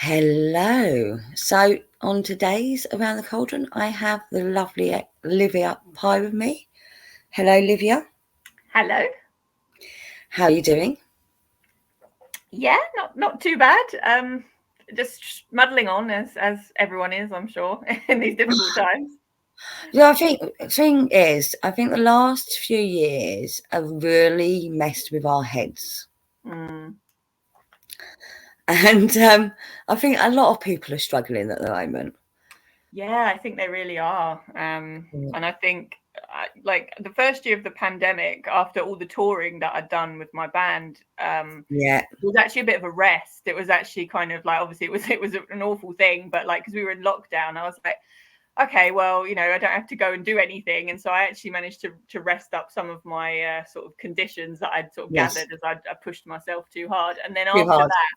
Hello. So on today's Around the Cauldron, I have the lovely Livia Pye with me. Hello, Livia. Hello. How are you doing? Yeah, not too bad. Just muddling on as everyone is, I'm sure, in these difficult times. Yeah, I think the thing is, I think the last few years have really messed with our heads. Mm. And I think a lot of people are struggling at the moment. Yeah, I think they really are. And I think like the first year of the pandemic, after all the touring that I'd done with my band, Yeah. it was actually a bit of a rest. It was actually kind of like, obviously it was an awful thing, but like because we were in lockdown, I was like, okay, well, I don't have to go and do anything. And so I actually managed to rest up some of my sort of conditions that I'd sort of Yes. gathered as I pushed myself too hard. And then Too after hard. that,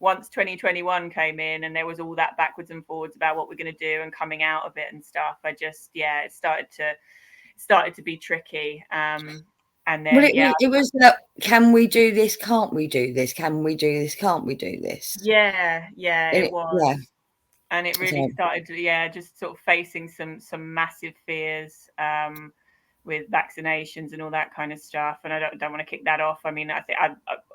once 2021 came in and there was all that backwards and forwards about what we're going to do and coming out of it and stuff, it started to be tricky. And Well, then, yeah, it was that, can we do this? Can't we do this? Can we do this? Can't we do this? yeah, And it was. yeah. And it really So, started to, just sort of facing some massive fears, with vaccinations and all that kind of stuff. And I don't want to kick that off. I mean, I think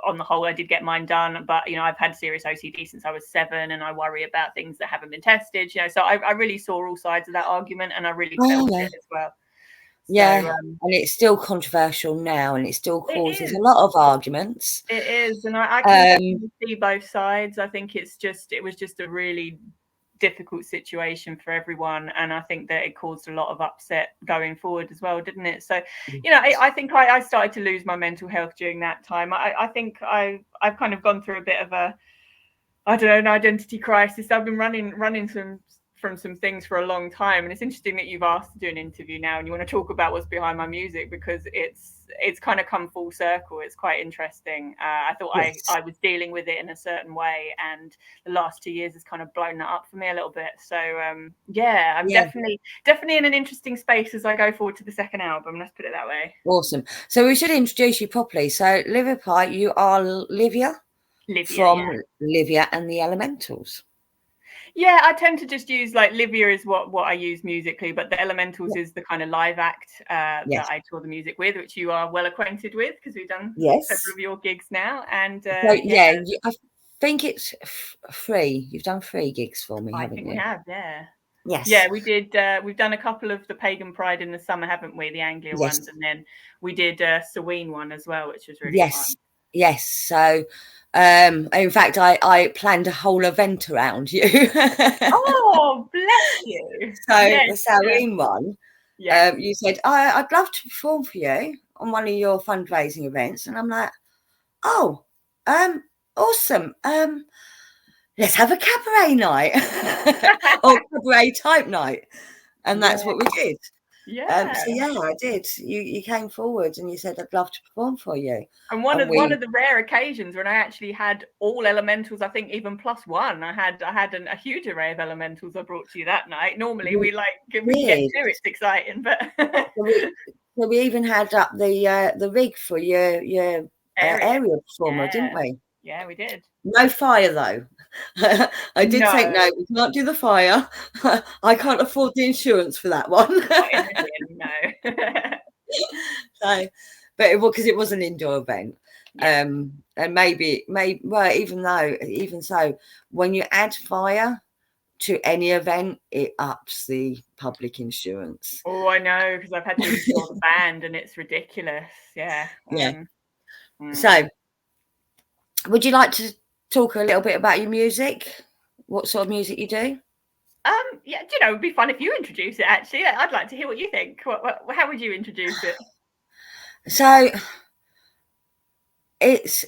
on the whole I did get mine done, but I've had serious OCD since I was 7, and I worry about things that haven't been tested. So I really saw all sides of that argument, and I really oh, felt yeah. it as well. Yeah, So and it's still controversial now, and it still it causes a is. lot of arguments. It is, and I can Um, definitely see both sides. I think it was just a really difficult situation for everyone, and I think that it caused a lot of upset going forward as well, didn't it? So, I think I started to lose my mental health during that time. I think I've kind of gone through a bit of a, I don't know, an identity crisis. I've been running from some things for a long time, and it's interesting that you've asked to do an interview now, and you want to talk about what's behind my music, because it's kind of come full circle. It's quite interesting. I thought yes, I was dealing with it in a certain way, and the last 2 years has kind of blown that up for me a little bit. So yeah, I'm yeah, definitely in an interesting space as I go forward to the second album. Let's put it that way. awesome. So we should introduce you properly. So Livia Pye, you are Livia Livia, from yeah. Livia and the Elementals. Yeah, I tend to just use, like, Livia is what I use musically, but the Elementals is the kind of live act that Yes, I tour the music with, which you are well acquainted with because we've done several yes. of your gigs now. And So yeah, yeah, I think it's free. You've done 3 gigs for me, I haven't think we you? have. Yeah. Yes, Yeah, we did. We've done a couple of the Pagan Pride in the summer, haven't we? The Anglia yes, ones, and then we did a Saween one as well, which was really yes, fun. yes. So, in fact, I planned a whole event around you. Oh, bless you. So Yes, the yeah, Sareen one, yeah. you said, I'd love to perform for you on one of your fundraising events. And I'm like, oh, awesome. Let's have a cabaret night or cabaret type night. And that's Yeah, what we did. So yeah. yeah, I did. You came forward and you said, I'd love to perform for you. And And one we, of the rare occasions when I actually had all elementals, I think even plus one, I had a huge array of elementals I brought to you that night. Normally we we like, if we can get did. two, it's exciting, but So we even had up the rig for your area, area performer, didn't yeah, we? yeah, we did. No fire though. I did No, say, no, we can't do the fire. I can't afford the insurance for that one. not in a million, no. So, but it was because it was an indoor event. Yeah. And maybe, well, even so, when you add fire to any event, it ups the public insurance. Oh, I know, because I've had to insure the band and it's ridiculous. Yeah. Yeah. Mm. So, would you like to talk a little bit about your music? What sort of music you do? Yeah, it'd be fun if you introduce it. Actually, I'd like to hear what you think. How would you introduce it? So, it's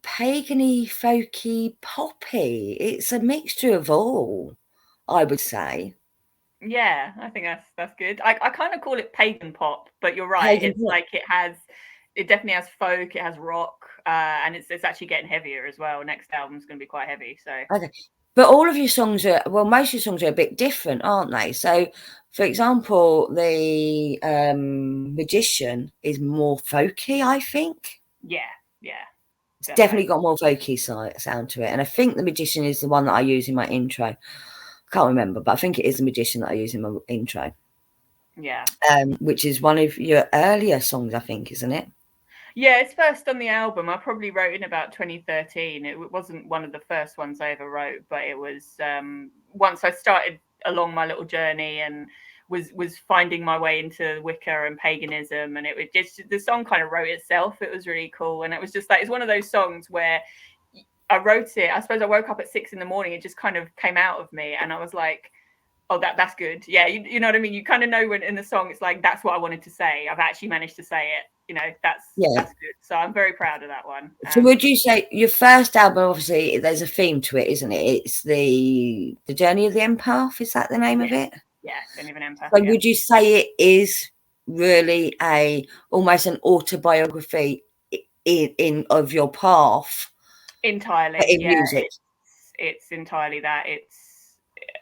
pagany, folky, poppy. It's a mixture of all, I would say. Yeah, I think that's good. I kind of call it pagan pop, but you're right. Pagan It's pop. like it definitely has folk, it has rock, and it's actually getting heavier as well. Next album's going to be quite heavy. So Okay. But all of your songs are, well, most of your songs are a bit different, aren't they? So, for example, the Magician is more folky, I think. yeah, yeah. It's definitely got more vocally sound to it. And I think The Magician is the one that I use in my intro. I can't remember, but I think it is The Magician that I use in my intro. Yeah. Which is one of your earlier songs, I think, isn't it? Yeah, it's first on the album. I probably wrote in about 2013. It wasn't one of the first ones I ever wrote, but it was once I started along my little journey and was finding my way into Wicca and paganism, and it was just, the song kind of wrote itself. It was really cool, and it was just like, it's one of those songs where I wrote it. I suppose I woke up at 6 a.m. It just kind of came out of me, and I was like, oh, that's good. Yeah, you know what I mean? You kind of know when in the song it's like, that's what I wanted to say. I've actually managed to say it. You know, that's good. So I'm very proud of that one. So would you say your first album, obviously there's a theme to it, isn't it? It's the Journey of the Empath. Is that the name of it? Yeah, Journey of an Empath. So would you say it is really almost an autobiography in of your path? Entirely. In music. It's entirely that.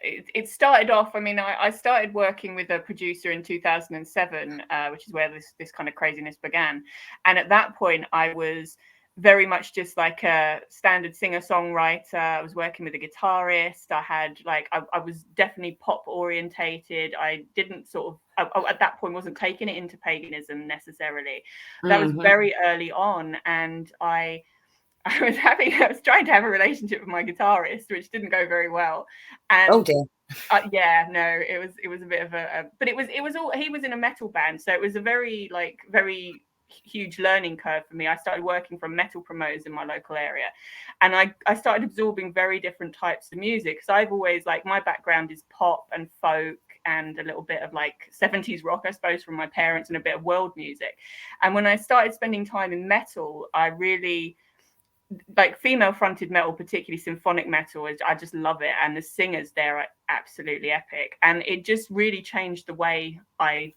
It started off, I mean, I started working with a producer in 2007, which is where this kind of craziness began. And at that point, I was very much just like a standard singer-songwriter. I was working with a guitarist. I had I was definitely pop orientated. I didn't at that point wasn't taking it into paganism necessarily. That was very early on. And I was trying to have a relationship with my guitarist, which didn't go very well. And oh dear. Yeah, no, it was a bit of but it was all, he was in a metal band, so it was a very huge learning curve for me. I started working for metal promoters in my local area, and I started absorbing very different types of music, because I've always, my background is pop and folk and a little bit of 70s rock, I suppose, from my parents, and a bit of world music. And when I started spending time in metal, I really female fronted metal, particularly symphonic metal, I just love it, and the singers there are absolutely epic, and it just really changed the way I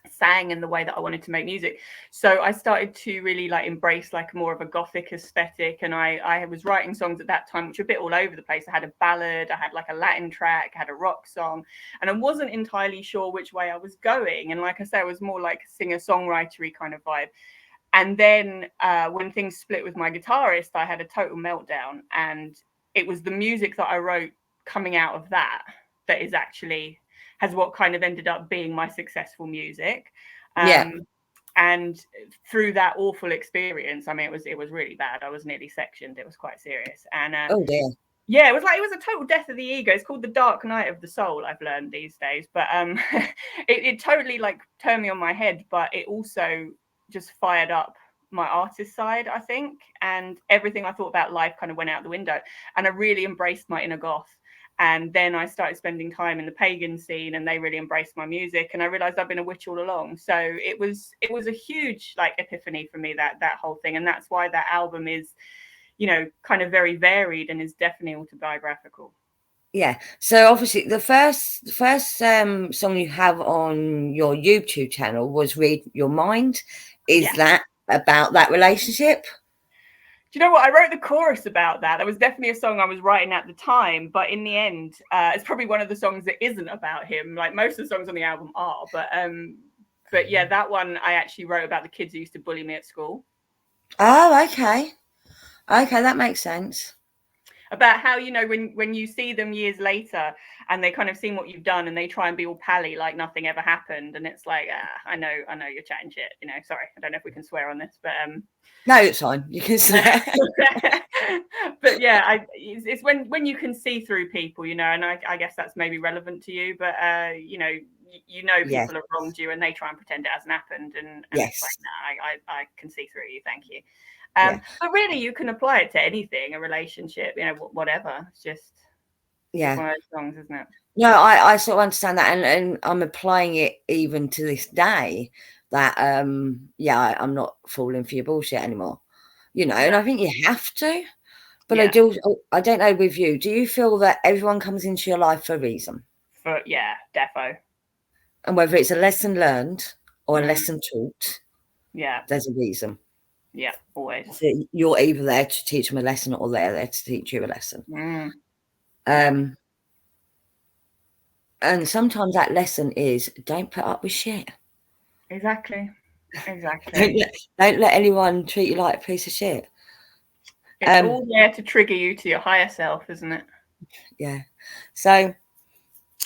sang and the way that I wanted to make music. So I started to really embrace more of a gothic aesthetic, and I was writing songs at that time which were a bit all over the place. I had a ballad, I had a Latin track, I had a rock song, and I wasn't entirely sure which way I was going. And like I say, I was more like a singer-songwritery kind of vibe. And then when things split with my guitarist, I had a total meltdown. And it was the music that I wrote coming out of that is actually has what kind of ended up being my successful music. And through that awful experience, I mean, it was really bad. I was nearly sectioned. It was quite serious. And oh dear. Yeah, it was a total death of the ego. It's called the dark night of the soul, I've learned these days. But it totally turned me on my head, but it also just fired up my artist side, I think, and everything I thought about life kind of went out the window, and I really embraced my inner goth. And then I started spending time in the pagan scene, and they really embraced my music, and I realized I've been a witch all along. So it was a huge epiphany for me, that whole thing. And that's why that album is, kind of very varied and is definitely autobiographical. Yeah. So obviously the first song you have on your YouTube channel was Read Your Mind. Is that about that relationship? Do you know what? I wrote the chorus about that. That was definitely a song I was writing at the time, but in the end, it's probably one of the songs that isn't about him. Most of the songs on the album are, but yeah, that one I actually wrote about the kids who used to bully me at school. Oh, okay. Okay, that makes sense. About how, when you see them years later and they kind of seen what you've done and they try and be all pally like nothing ever happened, and it's I know you're chatting shit, sorry, I don't know if we can swear on this, but no, it's fine, you can swear. But yeah, it's when you can see through people, and I guess that's maybe relevant to you, but people have wronged you and they try and pretend it hasn't happened, and it's no, I can see through you, thank you. But really, you can apply it to anything, a relationship, whatever. It's just one of those songs, isn't it? No, I sort of understand that, and I'm applying it even to this day, that I'm not falling for your bullshit anymore, and I think you have to. But I don't know with you, do you feel that everyone comes into your life for a reason? Defo. And whether it's a lesson learned or a lesson taught, there's a reason. Yeah, always. So you're either there to teach them a lesson or they're there to teach you a lesson. And sometimes that lesson is, don't put up with shit. Exactly. Don't let anyone treat you like a piece of shit. It's all there to trigger you to your higher self, isn't it? Yeah. So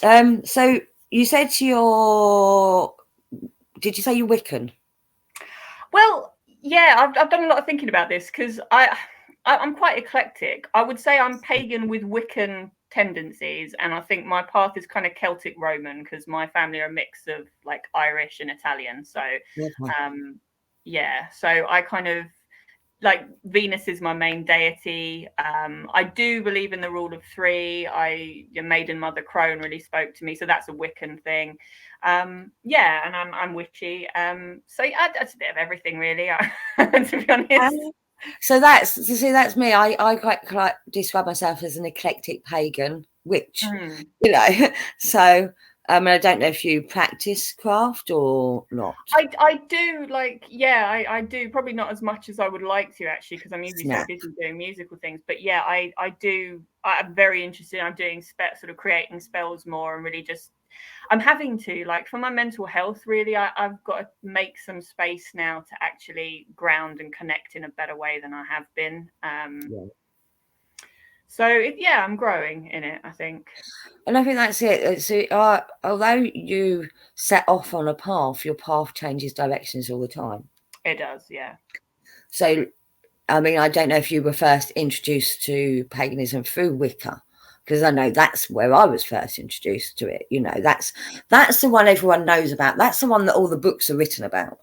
you said did you say you're Wiccan? Well, yeah, I've done a lot of thinking about this because I'm quite eclectic. I would say I'm pagan with Wiccan tendencies, and I think my path is kind of Celtic Roman because my family are a mix of like Irish and Italian. So, yeah, so I kind of like Venus is my main deity. I do believe in the rule of three. Your maiden mother crone really spoke to me, so that's a Wiccan thing. Yeah, and I'm witchy. So yeah, that's a bit of everything, really. To be honest. So that's me. I quite describe myself as an eclectic pagan witch, you know. So I don't know if you practice craft or not. I do, like, yeah, I do, probably not as much as I would like to, actually, because I'm usually so busy doing musical things. But yeah, I do. I'm very interested. I'm doing sort of creating spells more, and really just I'm having to, like, for my mental health, really, I've got to make some space now to actually ground and connect in a better way than I have been. So yeah, I'm growing in it, I think. And I think that's it. So, although you set off on a path, your path changes directions all the time. It does, yeah. So, I mean, I don't know if you were first introduced to paganism through Wicca, because I know that's where I was first introduced to it. You know, that's the one everyone knows about. That's the one that all the books are written about.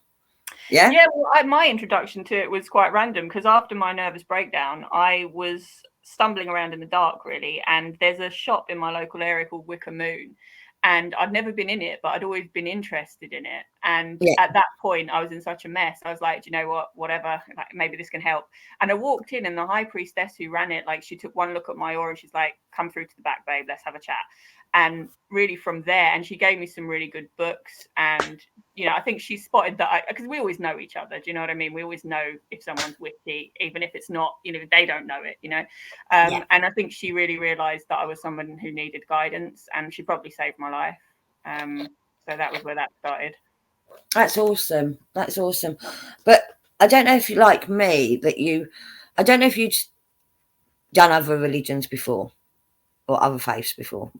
Yeah. Yeah. Well, my introduction to it was quite random because after my nervous breakdown, I was stumbling around in the dark, really. And there's a shop in my local area called Wicker Moon. And I'd never been in it, but I'd always been interested in it. And at that point, I was in such a mess. I was like, do you know what? Whatever, like, maybe this can help. And I walked in, and the high priestess who ran it, like, she took one look at my aura, and she's like, come through to the back, babe. Let's have a chat. And really from there, and she gave me some really good books. And, you know, I think she spotted that because we always know each other. Do you know what I mean? We always know if someone's witty, even if it's not, you know, they don't know it, you know. And I think she really realized that I was someone who needed guidance, and she probably saved my life. So that was where that started. That's awesome. That's awesome. But I don't know if you, like me, I don't know if you'd done other religions before or other faiths before.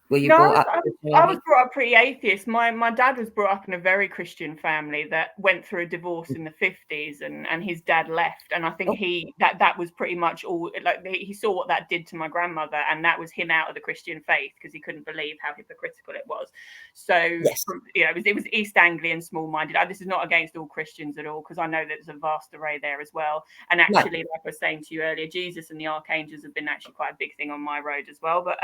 Were you brought up? I was brought up pretty atheist. My dad was brought up in a very Christian family that went through a divorce in the 50s, and his dad left. And I think that was pretty much all. Like, he saw what that did to my grandmother, and that was him out of the Christian faith because he couldn't believe how hypocritical it was. So you know, it was East Anglian, small-minded. This is not against all Christians at all, because I know there's a vast array there as well. And actually, like I was saying to you earlier, Jesus and the archangels have been actually quite a big thing on my road as well. But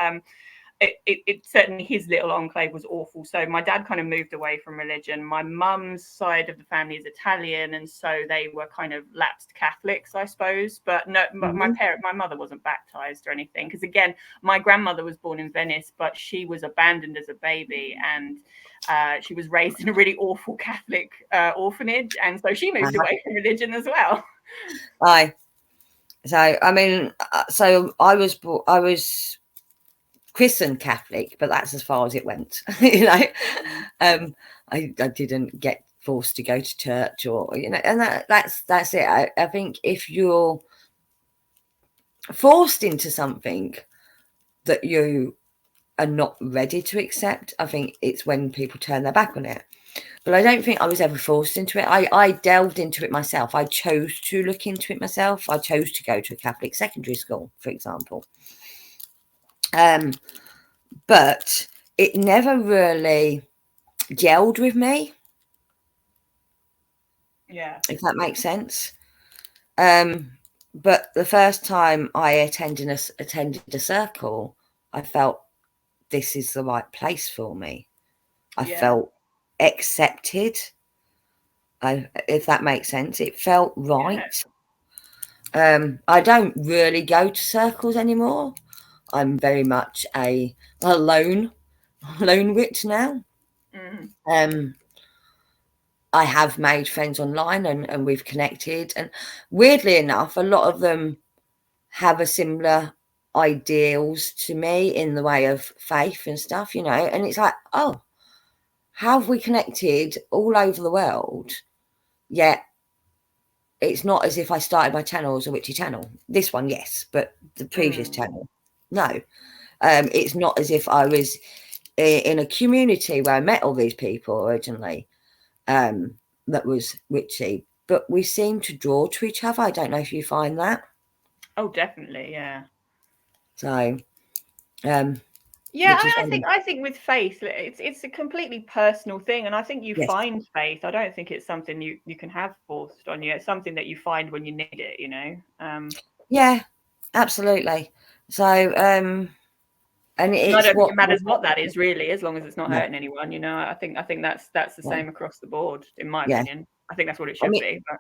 it certainly, his little enclave was awful. So my dad kind of moved away from religion. My mum's side of the family is Italian, and so they were kind of lapsed Catholics, I suppose. But no, my mother wasn't baptized or anything, because again, my grandmother was born in Venice, but she was abandoned as a baby, and she was raised in a really awful Catholic orphanage, and so she moved away from religion as well. So I mean, so I was christened Catholic, but that's as far as it went. You know, I didn't get forced to go to church, or, you know, and that's it. I think if you're forced into something that you are not ready to accept, I think it's when people turn their back on it. But I don't think I was ever forced into it. I delved into it myself. I chose to look into it myself. I chose to go to a Catholic secondary school, for example. But it never really gelled with me. Yeah. If that makes sense. But the first time I attended a circle, I felt this is the right place for me. I felt accepted. If that makes sense. It felt right. I don't really go to circles anymore. I'm very much a lone witch now. I have made friends online, and we've connected, and weirdly enough, a lot of them have a similar ideals to me in the way of faith and stuff, you know, and it's like, oh, how have we connected all over the world, yet it's not as if I started my channel as a witchy channel. This one, yes, but the previous channel, no. It's not as if I was in a community where I met all these people originally that was witchy, but we seem to draw to each other. I don't know if you find that. Oh, definitely, yeah. So, yeah, I think with faith, it's a completely personal thing, and I think you find faith. I don't think it's something you can have forced on you. It's something that you find when you need it, you know. Yeah, absolutely. So, and I don't think it matters what that is, really, as long as it's not hurting anyone. You know, I think that's the same across the board, in my opinion. I think that's what it should be. But.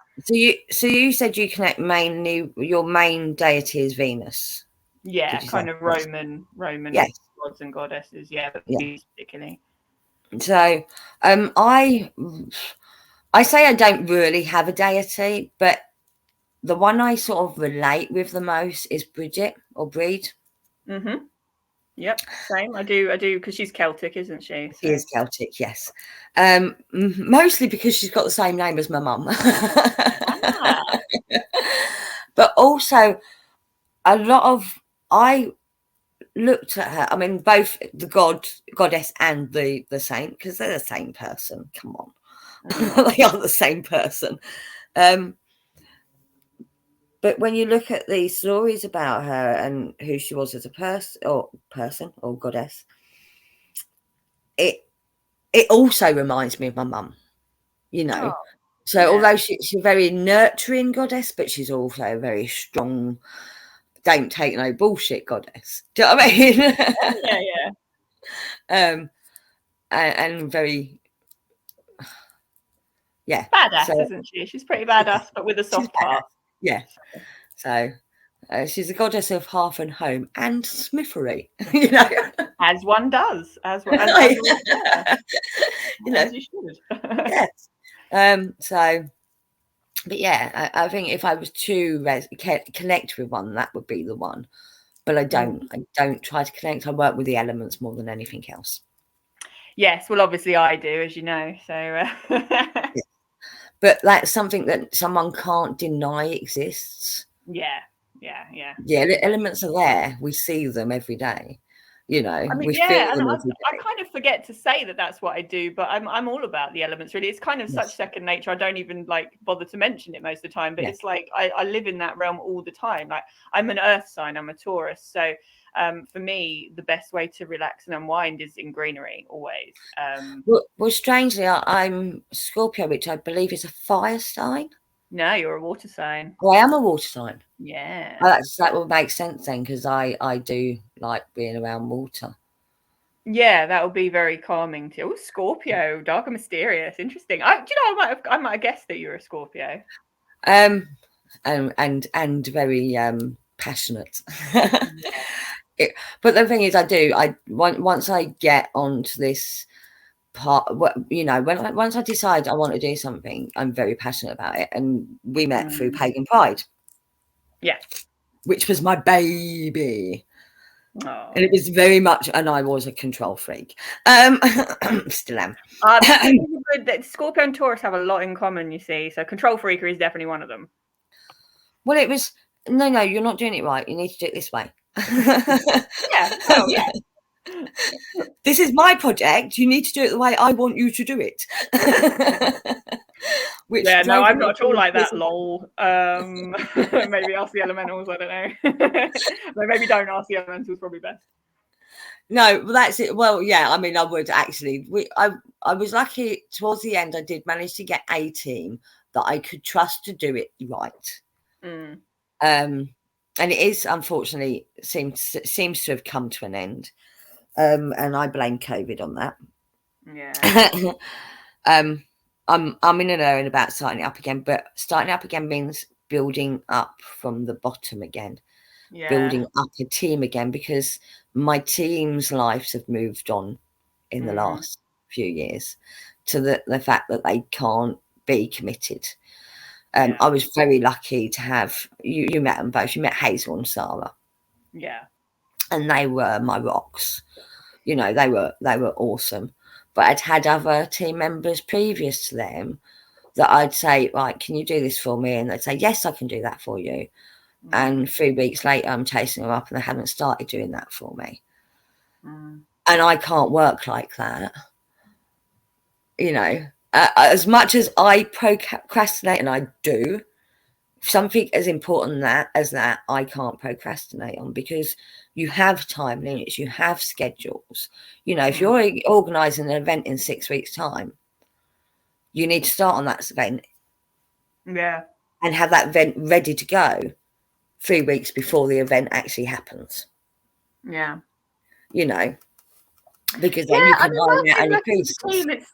So you said you connect mainly, your main deity is Venus. Yeah, kind of Roman gods and goddesses. Yeah, but particularly. So, I say I don't really have a deity, but the one I sort of relate with the most is Bridget or Breed. Mm-hmm. Yep, same. I do, because she's Celtic, isn't she? She is Celtic, yes. Mostly because she's got the same name as my mum. But also, I looked at her, I mean, both the goddess and the saint, because they're the same person. Come on. They are the same person. But when you look at the stories about her and who she was as a person or goddess, it also reminds me of my mum, you know. So although she's a very nurturing goddess, but she's also a very strong, don't take no bullshit goddess. Do you know what I mean? Yeah. And very, badass, isn't she? She's pretty badass, but with a soft heart. Yeah. So she's a goddess of hearth and home and smithery, you know. As one does, as you know, as you should. Yes. So, but yeah, I think if I was to connect with one, that would be the one. But I don't try to connect. I work with the elements more than anything else. Yes, well, obviously I do, as you know. So, but that's something that someone can't deny exists. Yeah. The elements are there. We see them every day. You know, I mean, I kind of forget to say that that's what I do, but I'm all about the elements, really. It's kind of such second nature. I don't even like bother to mention it most of the time, but it's like I live in that realm all the time. Like, I'm an earth sign, I'm a Taurus, so for me the best way to relax and unwind is in greenery, always. Well, strangely, I'm Scorpio, which I believe is a fire sign. No, you're a water sign. Oh, I am a water sign. Yeah. That will make sense then, because I do like being around water. Yeah, that would be very calming too. Oh, Scorpio, dark and mysterious. Interesting. I might have guessed that you're a Scorpio. And very passionate. But the thing is, once I get onto this part, you know, once I decide I want to do something, I'm very passionate about it. And we met through Pagan Pride. Yeah. Which was my baby. Oh. And it was very much, and I was a control freak. Still am. Scorpio and Taurus have a lot in common, you see. So control freaker is definitely one of them. Well, it was, no, you're not doing it right. You need to do it this way. Yeah. This is my project. You need to do it the way I want you to do it. No, I'm not at all like that, lol. Maybe ask the elementals, I don't know. Maybe don't ask the elementals, probably best. No, that's it. Well, yeah, I mean, I would actually. I was lucky towards the end. I did manage to get a team that I could trust to do it right. And it is, unfortunately, seems to have come to an end. And I blame COVID on that. Yeah. I'm in an errand about starting it up again, but starting up again means building up from the bottom again. Yeah. Building up a team again, because my team's lives have moved on in the last few years to the fact that they can't be committed. I was very lucky to have you met them both. You met Hazel and Sarah. Yeah. And they were my rocks. You know, they were awesome. But I'd had other team members previous to them that I'd say, right, can you do this for me? And they'd say, yes, I can do that for you. And 3 weeks later, I'm chasing them up and they haven't started doing that for me. And I can't work like that. You know, as much as I procrastinate, and I do, something as important as that, I can't procrastinate on, because you have time limits, you have schedules. You know, if you're organising an event in 6 weeks' time, you need to start on that event. Yeah. And have that event ready to go 3 weeks before the event actually happens. Yeah. You know, because then you can iron out any pieces.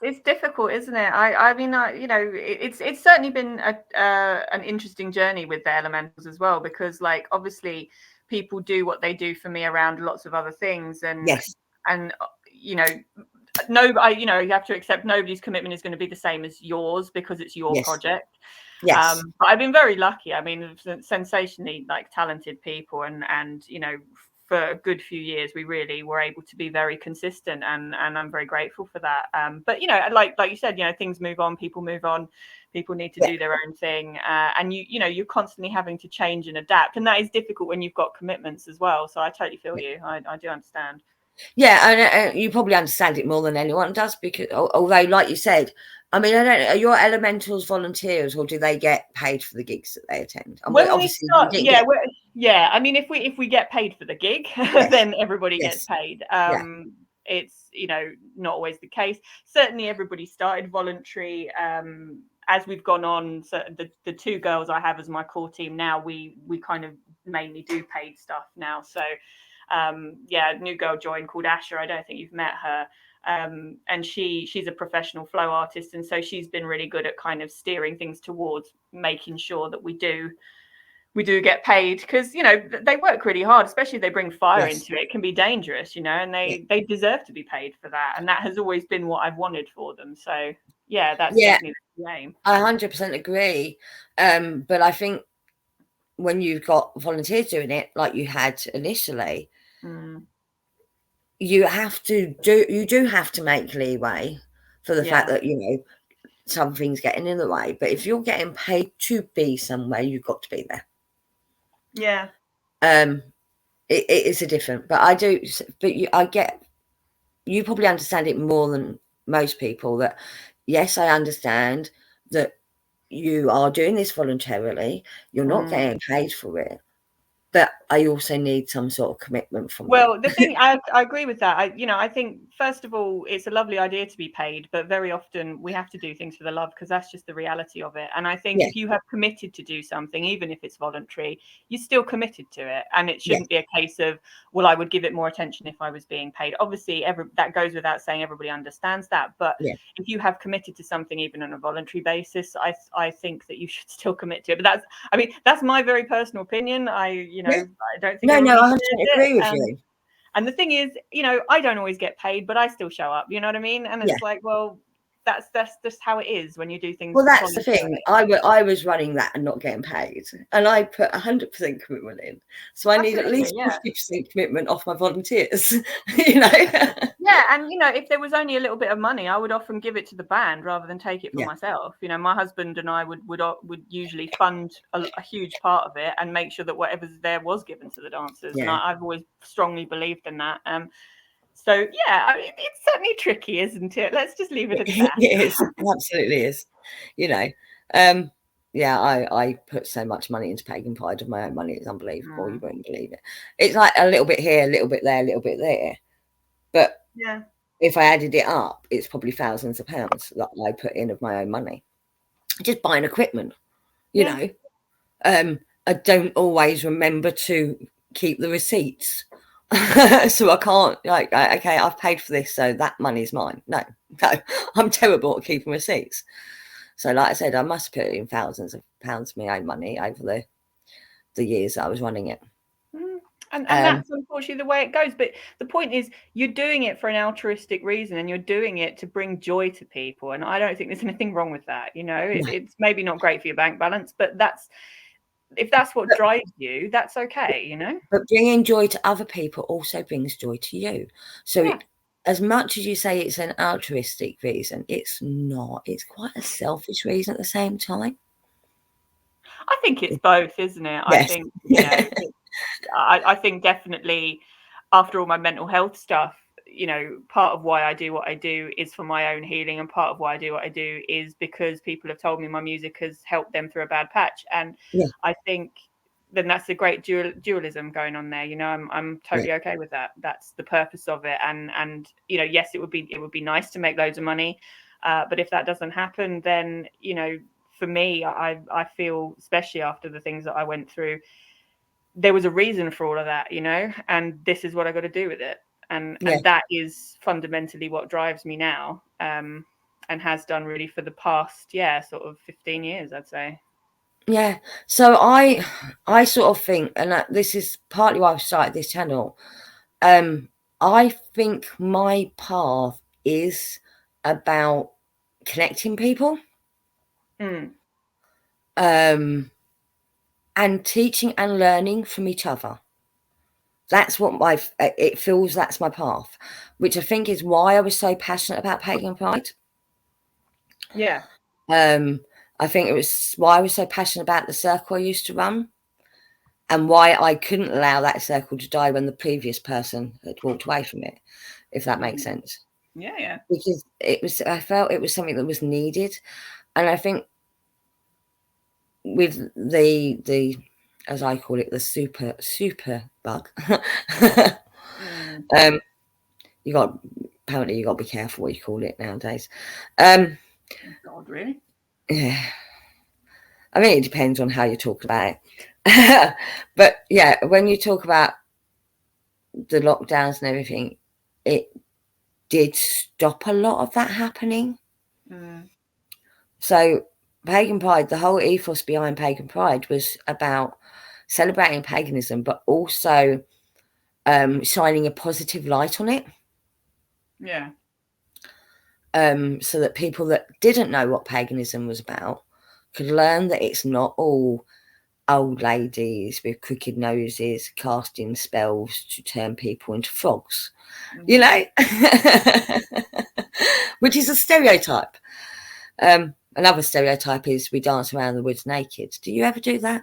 It's difficult, isn't it? I mean, you know, it's certainly been an interesting journey with the elementals as well, because like obviously people do what they do for me around lots of other things, and yes, and you know, you know, you have to accept nobody's commitment is going to be the same as yours because it's your project. Yes. But I've been very lucky. I mean, sensationally like talented people, and you know, for a good few years we really were able to be very consistent, and I'm very grateful for that. But you know, like you said, you know, things move on, people move on, people need to do their own thing, and you know, you're constantly having to change and adapt, and that is difficult when you've got commitments as well. So I totally feel you. I do understand. Yeah, and you probably understand it more than anyone does, because although, like you said, I mean, I don't know, are your elementals volunteers, or do they get paid for the gigs that they attend? And When we obviously, start, yeah, I mean, if we get paid for the gig, then everybody gets paid. It's, you know, not always the case. Certainly, everybody started voluntary. As we've gone on, so the 2 girls I have as my core team now, we kind of mainly do paid stuff now. So, yeah, a new girl joined called Asher. I don't think you've met her. And she's a professional flow artist, and so she's been really good at kind of steering things towards making sure that we do get paid, because you know they work really hard, especially if they bring fire into it. It can be dangerous, you know, and they deserve to be paid for that, and that has always been what I've wanted for them. So yeah, that's definitely the aim. I 100% agree. But I think when you've got volunteers doing it like you had initially, you do have to make leeway for the fact that, you know, something's getting in the way. But if you're getting paid to be somewhere, you've got to be there. Yeah. It is a different, but I get, you probably understand it more than most people, that yes, I understand that you are doing this voluntarily, you're not getting paid for it, but I also need some sort of commitment from you. Well, the thing, I agree with that. I think first of all, it's a lovely idea to be paid, but very often we have to do things for the love, because that's just the reality of it. And I think if you have committed to do something, even if it's voluntary, you're still committed to it. And it shouldn't be a case of, well, I would give it more attention if I was being paid. Obviously, that goes without saying, everybody understands that. But if you have committed to something, even on a voluntary basis, I think that you should still commit to it. But that's my very personal opinion. I don't think I everybody agree with you. And the thing is, you know, I don't always get paid, but I still show up. You know what I mean? And it's like, well, that's just how it is when you do things. Well, that's the thing. I was running that and not getting paid, and I put 100% commitment in. So I need at least 50% commitment off my volunteers. You know. Yeah, and you know, if there was only a little bit of money, I would often give it to the band rather than take it for myself. You know, my husband and I would usually fund a huge part of it and make sure that whatever's there was given to the dancers. And I've always strongly believed in that. So yeah, I mean, it's certainly tricky, isn't it? Let's just leave it at that. It is, it absolutely is. You know, yeah, I put so much money into Pagan Pride of my own money. It's unbelievable. You won't believe it. It's like a little bit here, a little bit there, a little bit there. But if I added it up, it's probably thousands of pounds that I put in of my own money, just buying equipment. You know, I don't always remember to keep the receipts. So I can't, like, okay, I've paid for this, so that money's mine. No, I'm terrible at keeping receipts. So like I said, I must put in thousands of pounds of my own money over the years that I was running it. And that's unfortunately the way it goes. But the point is, you're doing it for an altruistic reason, and you're doing it to bring joy to people. And I don't think there's anything wrong with that. You know, it's maybe not great for your bank balance, but if that's what drives you, that's okay, you know. But bringing joy to other people also brings joy to you. So as much as you say it's an altruistic reason, it's not. It's quite a selfish reason at the same time. I think it's both, isn't it? I Yes. think, I think definitely after all my mental health stuff, part of why I do what I do is for my own healing, and part of why I do what I do is because people have told me my music has helped them through a bad patch. And Yeah. I think then that's a great dualism going on there. I'm totally okay with that. That's the purpose of it. And yes, it would be nice to make loads of money, but if that doesn't happen, then for me, I feel, especially after the things that I went through, there was a reason for all of that, and this is what I got to do with it. And that is fundamentally what drives me now, and has done really for the past, sort of 15 years, I'd say. Yeah. So I sort of think, and this is partly why I've started this channel, I think my path is about connecting people. And teaching and learning from each other. That's what it feels, that's my path, which I think is why I was so passionate about Pagan Pride. Yeah. I think it was why I was so passionate about the circle I used to run, and why I couldn't allow that circle to die when the previous person had walked away from it, if that makes sense. Yeah. Because I felt it was something that was needed. And I think with the as I call it, the super bug, apparently you got to be careful what you call it nowadays. God, really? Yeah. I mean, it depends on how you talk about it. But yeah, when you talk about the lockdowns and everything, it did stop a lot of that happening. So Pagan Pride, the whole ethos behind Pagan Pride was about celebrating paganism, but also shining a positive light on it. Yeah. So that people that didn't know what paganism was about could learn that it's not all old ladies with crooked noses casting spells to turn people into frogs, which is a stereotype. Another stereotype is we dance around the woods naked. Do you ever do that?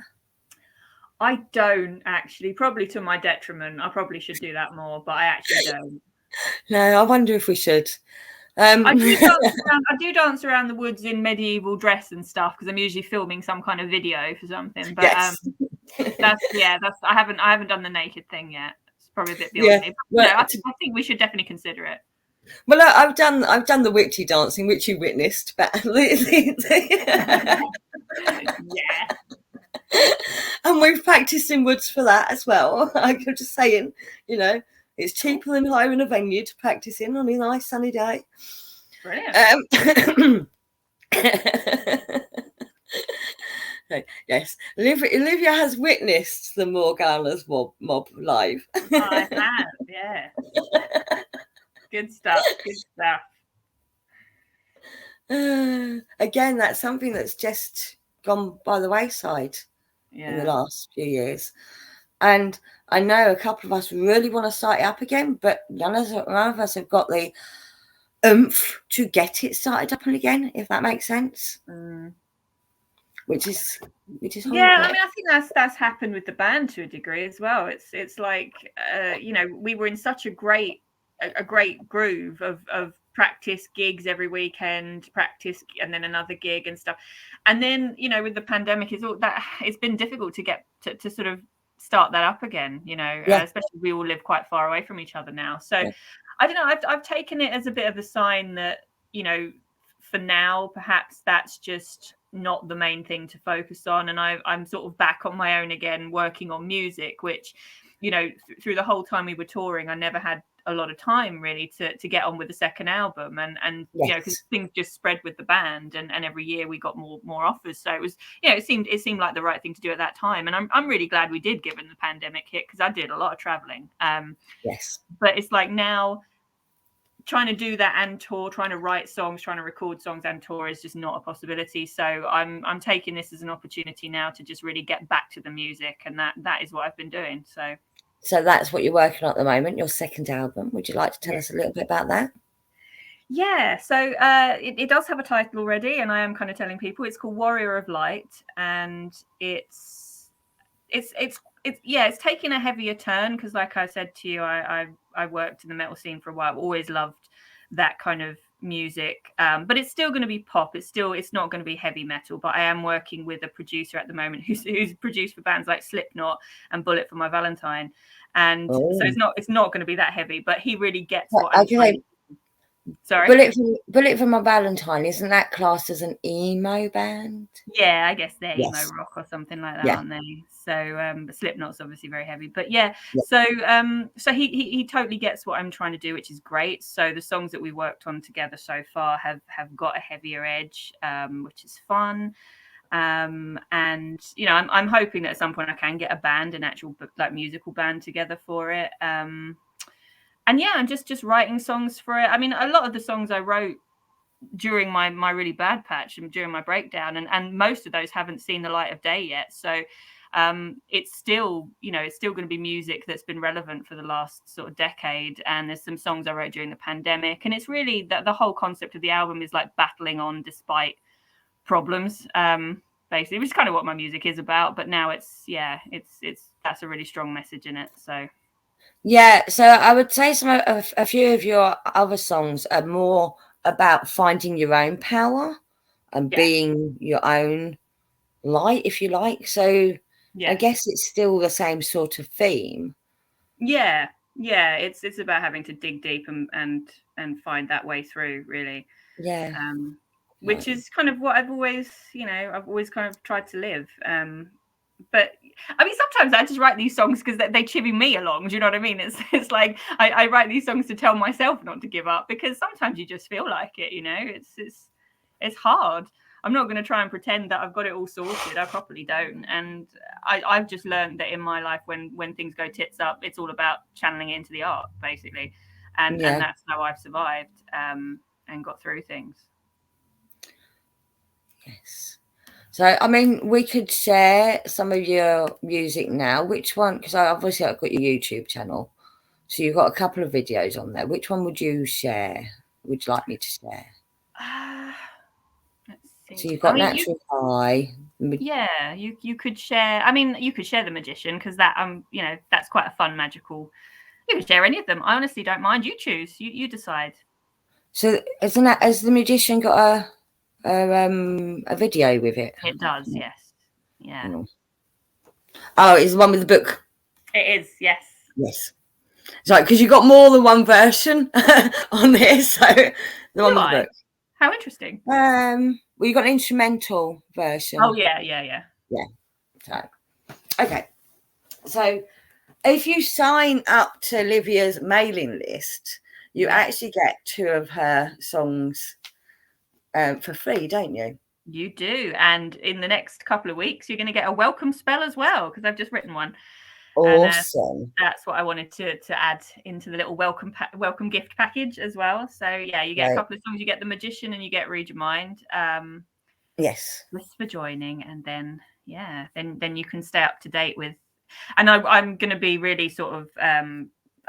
I don't, actually, probably to my detriment. I probably should do that more, but I actually don't. No, I wonder if we should. I do dance around the woods in medieval dress and stuff, because I'm usually filming some kind of video for something. But yes. I haven't done the naked thing yet. It's probably a bit beyond me. But, I think we should definitely consider it. Well, I've done the witchy dancing, which you witnessed, but Yeah. And we've practiced in woods for that as well. I'm just saying, it's cheaper than hiring a venue to practice in on a nice sunny day. Brilliant. Yes, Olivia has witnessed the Morgana's mob live. I have, yeah. Good stuff. Again, that's something that's just gone by the wayside in the last few years. And I know a couple of us really want to start it up again, but none of us have got the oomph to get it started up again, if that makes sense. Which is horrible. Yeah, I mean, I think that's happened with the band to a degree as well. It's like we were in such a great groove of practice, gigs every weekend, practice, and then another gig and stuff. And then with the pandemic, it's been difficult to get to sort of start that up again. Especially we all live quite far away from each other now. So I don't know. I've taken it as a bit of a sign that for now, perhaps that's just not the main thing to focus on, and I'm sort of back on my own again, working on music, which through the whole time we were touring, I never had a lot of time really to get on with the second album, and because things just spread with the band, and every year we got more offers, so it was it seemed like the right thing to do at that time, and I'm really glad we did, given the pandemic hit, because I did a lot of traveling. But it's like now, trying to do that and tour, trying to write songs, trying to record songs and tour is just not a possibility. So I'm taking this as an opportunity now to just really get back to the music, and that is what I've been doing. So So that's what you're working on at the moment, your second album. Would you like to tell us a little bit about that? Yeah, so it does have a title already, and I am kind of telling people it's called Warrior of Light, and it's taking a heavier turn because, like I said to you, I worked in the metal scene for a while. I've always loved that kind of music, but it's still going to be pop. It's not going to be heavy metal. But I am working with a producer at the moment who's produced for bands like Slipknot and Bullet for My Valentine, and so it's not going to be that heavy. But he really gets what I'm trying to. Sorry. Bullet for My Valentine, isn't that classed as an emo band? Yeah, I guess they're emo rock or something like that, aren't they? So but Slipknot's obviously very heavy. But so he totally gets what I'm trying to do, which is great. So the songs that we worked on together so far have got a heavier edge, which is fun. And I'm hoping that at some point I can get a band, an actual like musical band together for it. And I'm just writing songs for it. I mean, a lot of the songs I wrote during my really bad patch and during my breakdown, and most of those haven't seen the light of day yet. So it's still going to be music that's been relevant for the last sort of decade. And there's some songs I wrote during the pandemic, and it's really that the whole concept of the album is like battling on despite problems, basically, which is kind of what my music is about. But now it's that's a really strong message in it. So I would say a few of your other songs are more about finding your own power and being your own light, if you like. So I guess it's still the same sort of theme. It's about having to dig deep and find that way through, really. Which is kind of what I've always kind of tried to live. But I mean, sometimes I just write these songs because they chivvy me along. Do you know what I mean? It's like I write these songs to tell myself not to give up, because sometimes you just feel like it. It's hard. I'm not going to try and pretend that I've got it all sorted. I properly don't. And I've just learned that in my life, when things go tits up, it's all about channeling it into the art, basically. And that's how I've survived and got through things. Yes. So, I mean, we could share some of your music now. Which one? Because I've got your YouTube channel. So you've got a couple of videos on there. Which one would you share? Would you like me to share? Let's see. So you've got Natural High. Yeah, you could share. I mean, you could share The Magician, because that that's quite a fun magical. You can share any of them. I honestly don't mind. You choose. You decide. So has The Magician got a video with it? It does, yes. Yeah. Oh, it's the one with the book. It is, yes. Yes. It's like, because you got more than one version on there, so the one with the book. How interesting. Well, you got an instrumental version. Oh yeah. So, okay. So if you sign up to Livia's mailing list, you actually get 2 of her songs for free, don't you? You do. And in the next couple of weeks, you're going to get a welcome spell as well, because I've just written one. Awesome. And, that's what I wanted to add into the little welcome gift package as well. So you get a couple of songs. You get The Magician and you get Read Your Mind. Yes. Thanks for joining. And then then you can stay up to date with. And I'm going to be really sort of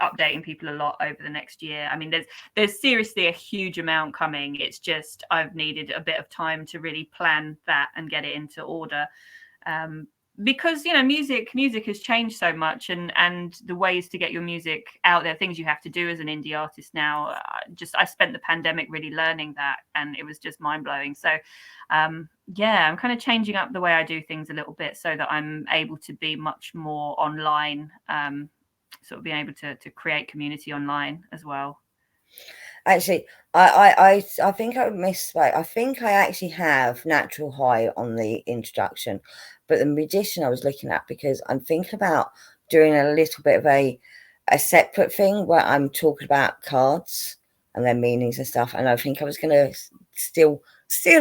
updating people a lot over the next year. I mean, there's seriously a huge amount coming. It's just I've needed a bit of time to really plan that and get it into order. Because music has changed so much, and the ways to get your music out there, things you have to do as an indie artist now. I spent the pandemic really learning that, and it was just mind blowing. So, I'm kind of changing up the way I do things a little bit so that I'm able to be much more online, sort of being able to create community online as well. Actually, I think I misspoke. I think I actually have Natural High on the introduction, but The Magician I was looking at, because I'm thinking about doing a little bit of a separate thing where I'm talking about cards and their meanings and stuff. And I think I was going to steal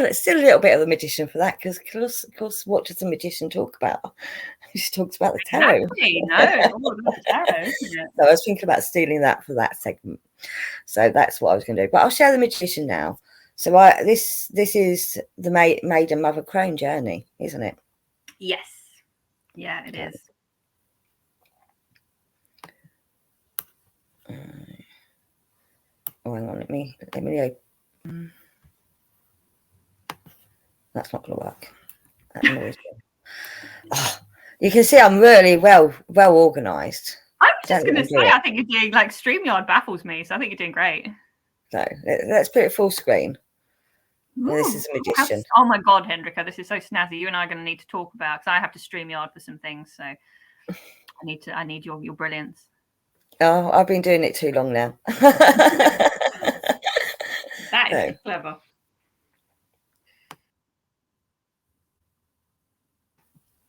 a little bit of The Magician for that, because of course, what does The Magician talk about? She talks about the tarot. Exactly. No, it's all about the tarot, isn't it? So I was thinking about stealing that for that segment. So that's what I was going to do. But I'll share The Magician now. So this is the Maiden Mother Crone journey, isn't it? Yes. Yeah, it is. Oh, hang on, let me that's not going to work. That annoys me. Oh, you can see I'm really well organised. I was just going to say, I think you're doing, like, StreamYard baffles me, so I think you're doing great. So let's put it full screen. This is a magician. Oh my God, Hendrika, this is so snazzy. You and I are going to need to talk about, because I have to StreamYard for some things, so I need your brilliance. Oh, I've been doing it too long now. That is clever.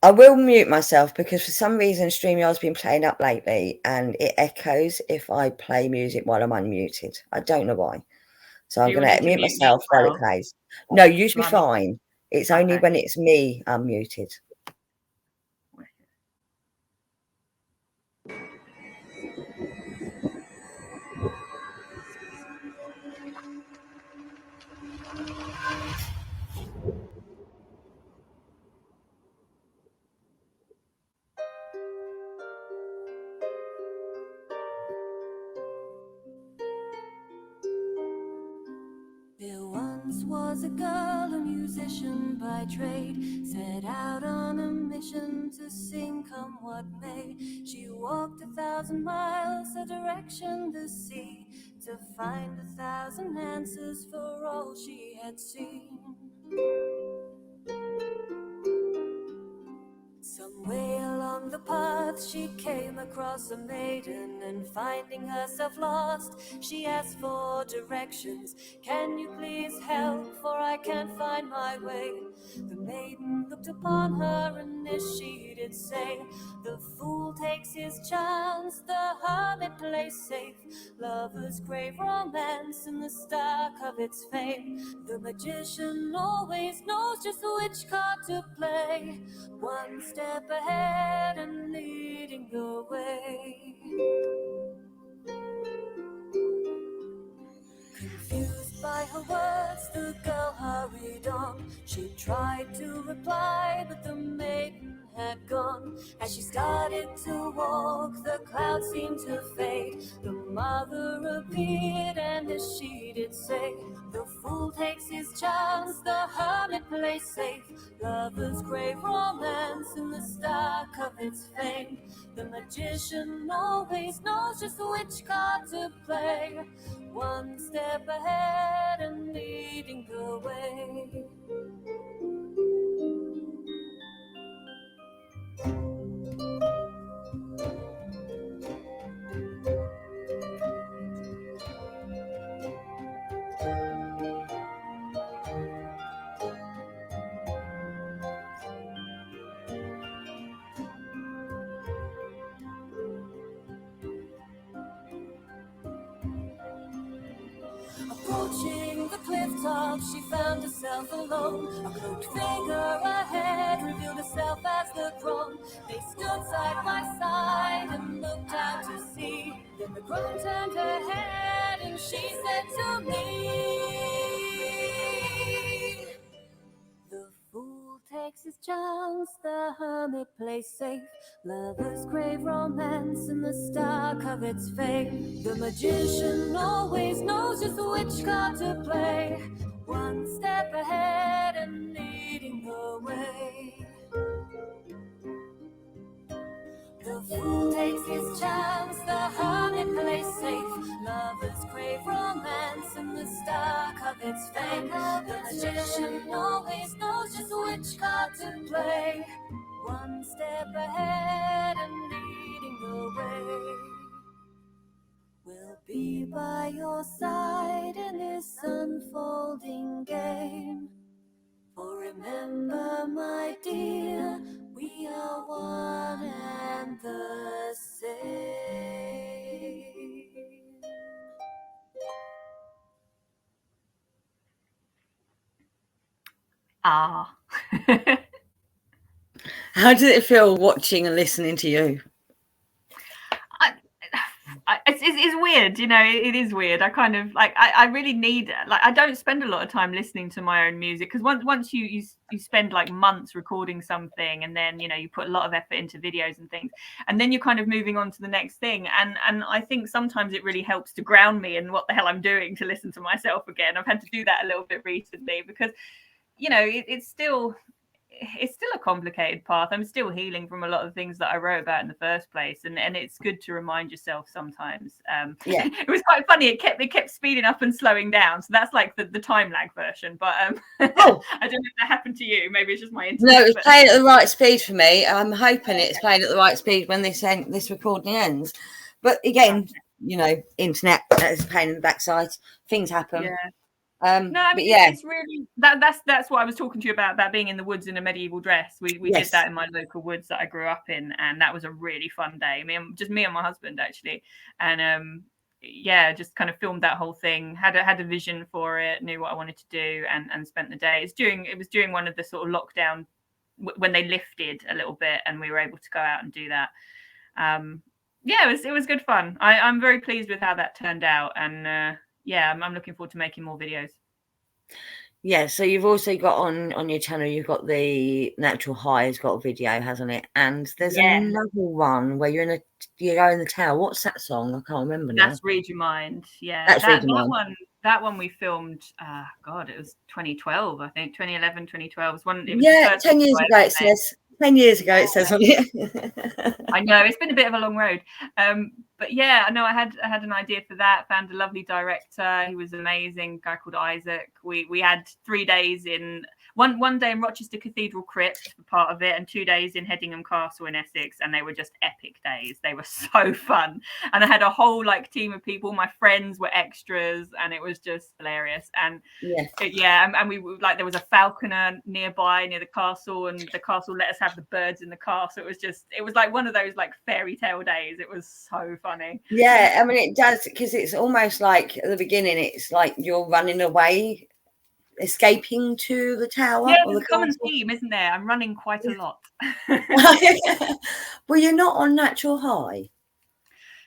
I will mute myself because for some reason StreamYard's been playing up lately and it echoes if I play music while I'm unmuted. I don't know why. So I'm going to mute myself while it plays. No, you should be fine. It's only when it's me unmuted. There once was a girl, a musician by trade, set out on a mission to sing come what may. She walked 1,000 miles, a direction to see, to find 1,000 answers for all she had seen. Some way along the path she came across a maiden, and finding herself lost, she asked for directions. Can you please help, for I can't find my way? The maiden looked upon her, and this she did say: the fool takes his chance, the hermit plays safe. Lovers crave romance in the stock of its fame. The magician always knows just which card to play, one step ahead and leading the way. Confused by her words, the girl hurried on. She tried to reply, but the maiden had gone. As she started to walk, the clouds seemed to fade. The mother appeared, and as she did say: the fool takes his chance, the hermit plays safe. Lovers crave romance in the stock of its fame. The magician always knows just which card to play, one step ahead and leading the way. Approaching the cliff top, she found herself alone. A cloaked figure ahead revealed herself as the crone. They stood side by side and looked out to sea. Then the crone turned her head and she said to me: the fool takes his chance, the hermit plays safe. Lovers crave romance in the stock of its fame. The magician always knows just which card to play, one step ahead and leading the way. The fool takes his chance, the hermit plays safe. Lovers crave romance in the stock of its fame. The magician always knows just which card to play, one step ahead and leading the way. We'll be by your side in this unfolding game. For remember, my dear, we are one and the same. Ah. How does it feel watching and listening to you? it's weird, you know. It is weird. I kind of like I really need, like, I don't spend a lot of time listening to my own music, because once you spend like months recording something, and then, you know, you put a lot of effort into videos and things, and then you're kind of moving on to the next thing, and I think sometimes it really helps to ground me in what the hell I'm doing, to listen to myself again. I've had to do that a little bit recently, because, you know, it's still a complicated path. I'm still healing from a lot of things that I wrote about in the first place, and it's good to remind yourself sometimes. It was quite funny. It kept speeding up and slowing down, so that's like the time lag version. But I don't know if that happened to you. Maybe it's just my internet. No, it was playing at the right speed for me. I'm hoping it's playing at the right speed when this recording ends. But again, you know, internet is a pain in the backside. Things happen. Yeah. No, I mean, but yeah, it's really that's what I was talking to you about being in the woods in a medieval dress. We did that in my local woods that I grew up in, and that was a really fun day. Just me and my husband, actually, and just kind of filmed that whole thing. Had a vision for it, knew what I wanted to do, and spent the day. It was during one of the sort of lockdown when they lifted a little bit, and we were able to go out and do that. It was good fun. I'm very pleased with how that turned out, and I'm looking forward to making more videos. Yeah, so you've also got on your channel, you've got the Natural High has got a video, hasn't it? And there's another one where you go in the tower. What's that song? I can't remember now. That's Read Your Mind. Yeah, that's Read Your Mind. That one we filmed. It was 2012, I think, 2011, 2012 was one. It was 10 years ago. It says 10 years ago. It says on it. I know it's been a bit of a long road, but yeah, I know I had an idea for that. Found a lovely director. He was amazing. A guy called Isaac. We had 3 days in one day in Rochester Cathedral Crypt for part of it, and 2 days in Headingham Castle in Essex, and they were just epic days. They were so fun, and I had a whole team of people. My friends were extras, and it was just hilarious. And and we there was a falconer nearby near the castle, and the castle let us have the birds in the car. So it was like one of those fairy tale days. It was so funny. Yeah, I mean it does, because it's almost like at the beginning it's like you're running away, escaping to the tower. Yeah, there's a common theme, isn't there? I'm running quite a lot. Well, you're not on Natural High.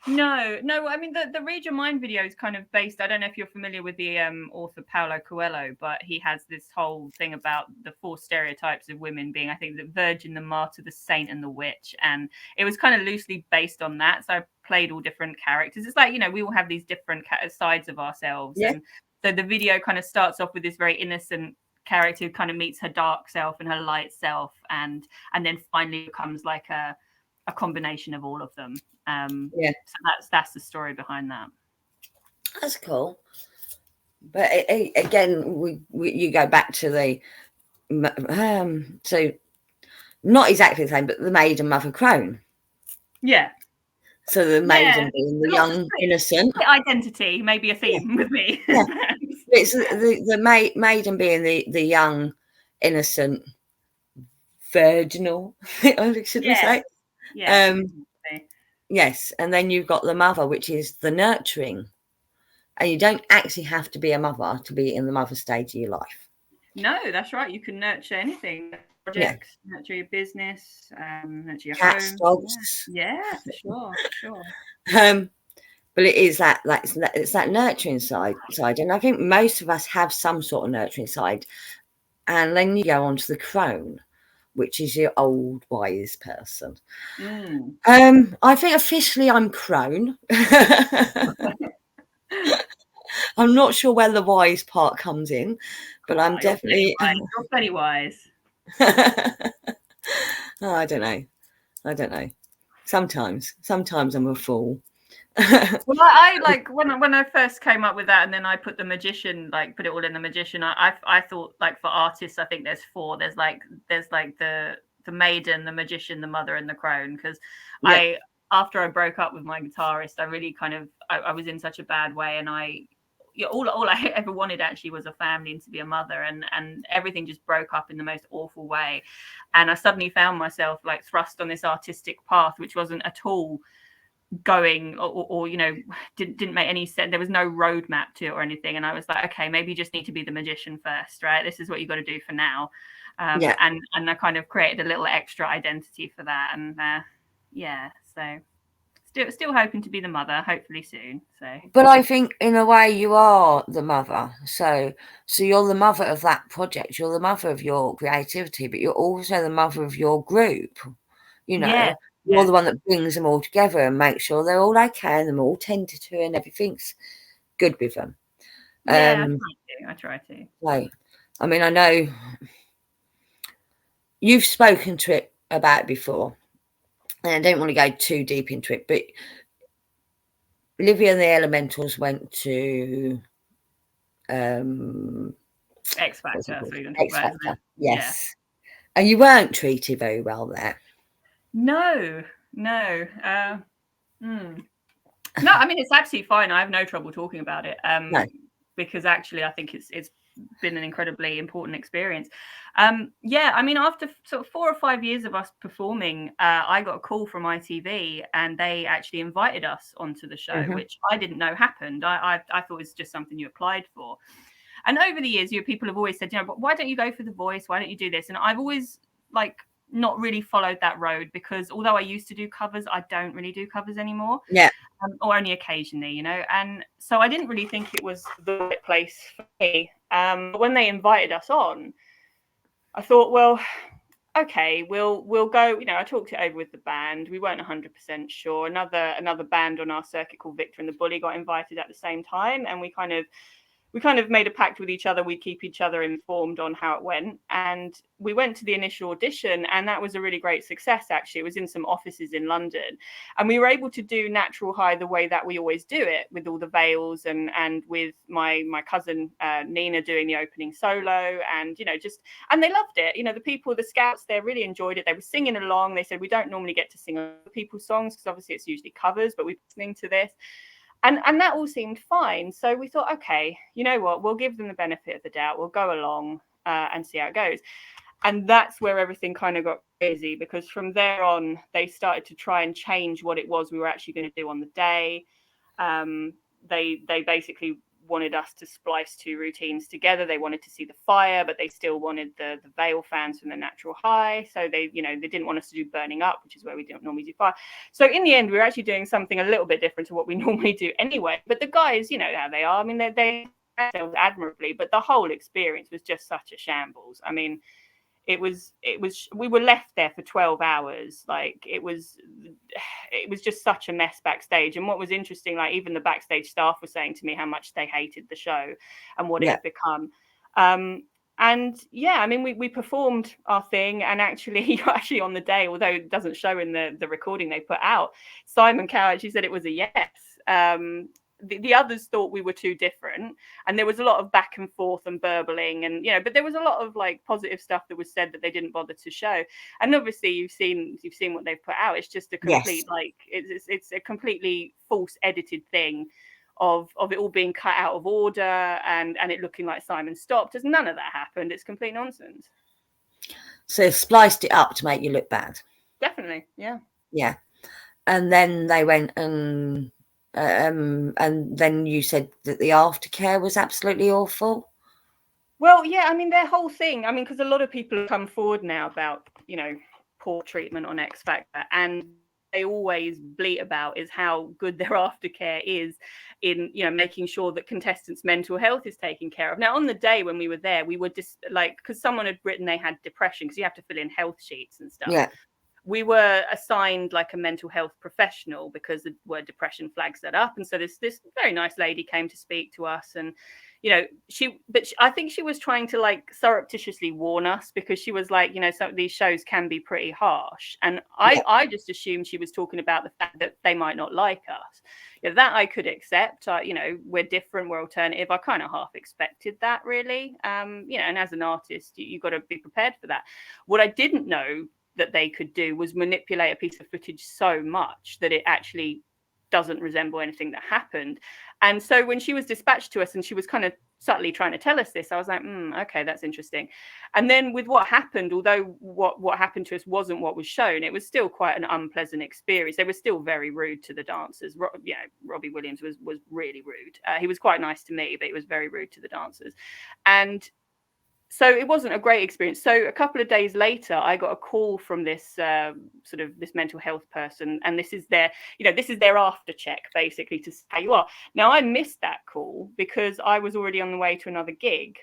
No. I mean, the Read Your Mind video is kind of based. I don't know if you're familiar with the author Paulo Coelho, but he has this whole thing about the 4 stereotypes of women being, I think, the virgin, the martyr, the saint, and the witch. And it was kind of loosely based on that. So I played all different characters. It's like, you know, we all have these different sides of ourselves. Yeah. And so the video kind of starts off with this very innocent character who kind of meets her dark self and her light self, and then finally becomes like a combination of all of them. So that's the story behind that. That's cool. But again, you go back to the so not exactly the same, but the maid and mother crone. Yeah. So the maiden being the young innocent. Identity may be a theme with me. Yeah. It's the maiden being the young innocent virginal, should we say? Yeah. Yes, and then you've got the mother, which is the nurturing, and you don't actually have to be a mother to be in the mother stage of your life. No, that's right. You can nurture anything. Projects, nurture your business, nurture your cats, home. dogs. Yeah, for sure. But it is it's that nurturing side, and I think most of us have some sort of nurturing side, and then you go on to the crone, which is your old wise person. I think officially I'm crone. I'm not sure where the wise part comes in, but I'm definitely you're pretty wise. I don't know. Sometimes I'm a fool. Well, I when I first came up with that, and then I put the magician, put it all in the magician. I thought, for artists, I think there's 4. There's the maiden, the magician, the mother, and the crone. Because after I broke up with my guitarist, I really I was in such a bad way, and all I ever wanted actually was a family and to be a mother, and everything just broke up in the most awful way. And I suddenly found myself thrust on this artistic path, which wasn't at all going or didn't make any sense. There was no roadmap to it or anything, and I was like, okay, maybe you just need to be the magician first, right? This is what you got to do for now. And I kind of created a little extra identity for that, and so still hoping to be the mother, hopefully soon. So, but I think in a way you are the mother. So you're the mother of that project. You're the mother of your creativity, but you're also the mother of your group. You know, you're the one that brings them all together and makes sure they're all okay and they're all tended to and everything's good with them. Yeah, I try to. Like, I mean, I know you've spoken to it about it before, and I don't want to go too deep into it, but Livia and the Elementals went to X Factor. X Factor, yes. Yeah. And you weren't treated very well there. No. No, I mean, it's absolutely fine. I have no trouble talking about it. No. Because actually I think it's been an incredibly important experience. Yeah, I mean, after sort of 4 or 5 years of us performing, I got a call from ITV and they actually invited us onto the show, which I didn't know happened. I thought it was just something you applied for. And over the years, people have always said, but why don't you go for The Voice? Why don't you do this? And I've always not really followed that road, because although I used to do covers, I don't really do covers anymore. Yeah. Or only occasionally, and so I didn't really think it was the right place for me. But when they invited us on, I thought, well, okay, we'll go. I talked it over with the band. We weren't 100% sure. Another band on our circuit called Victor and the Bully got invited at the same time, and we kind of made a pact with each other. We'd keep each other informed on how it went. And we went to the initial audition, and that was a really great success, actually. It was in some offices in London. And we were able to do Natural High the way that we always do it, with all the veils and with my cousin Nina doing the opening solo. And, and they loved it. The scouts there really enjoyed it. They were singing along. They said, we don't normally get to sing other people's songs because obviously it's usually covers, but we're listening to this. And that all seemed fine. So we thought, okay, you know what? We'll give them the benefit of the doubt. We'll go along and see how it goes. And that's where everything kind of got crazy, because from there on, they started to try and change what it was we were actually going to do on the day. They basically wanted us to splice 2 routines together. They wanted to see the fire, but they still wanted the veil fans from the Natural High. So they didn't want us to do Burning Up, which is where we don't normally do fire. So in the end, we were actually doing something a little bit different to what we normally do anyway. But the guys, you know how they are. I mean, they themselves admirably, but the whole experience was just such a shambles. I mean, it was we were left there for 12 hours. It was just such a mess backstage. And what was interesting, even the backstage staff were saying to me how much they hated the show and what it had become. And yeah, I mean, we performed our thing, and actually on the day, although it doesn't show in the recording they put out, Simon Cowell actually said it was a yes. The others thought we were too different, and there was a lot of back and forth and burbling, and but there was a lot of positive stuff that was said that they didn't bother to show. And obviously you've seen what they've put out. It's just a complete it's a completely false edited thing of it all being cut out of order and it looking like Simon stopped. As none of that happened. It's complete nonsense. So they've spliced it up to make you look bad. Definitely, yeah. And then they went and then you said that the aftercare was absolutely awful. Well, yeah, I mean, their whole thing, because a lot of people have come forward now about, poor treatment on X Factor, and they always bleat about is how good their aftercare is in, making sure that contestants' mental health is taken care of. Now, on the day when we were there, we were just because someone had written they had depression, because you have to fill in health sheets and stuff. Yeah. We were assigned a mental health professional because the word depression flags that up. And so this very nice lady came to speak to us, and, I think she was trying to surreptitiously warn us, because she was some of these shows can be pretty harsh. And I just assumed she was talking about the fact that they might not like us. That I could accept. We're different, we're alternative. I kind of half expected that, really. And as an artist, you've got to be prepared for that. What I didn't know that they could do was manipulate a piece of footage so much that it actually doesn't resemble anything that happened. And so when she was dispatched to us and she was kind of subtly trying to tell us this, I was like, okay, that's interesting. And then with what happened, although what happened to us wasn't what was shown, it was still quite an unpleasant experience. They were still very rude to the dancers. Robbie Williams was really rude. He was quite nice to me, but he was very rude to the dancers. And So it wasn't a great experience. So a couple of days later, I got a call from this sort of this mental health person, and this is their after check, basically, to see how you are. Now, I missed that call because I was already on the way to another gig,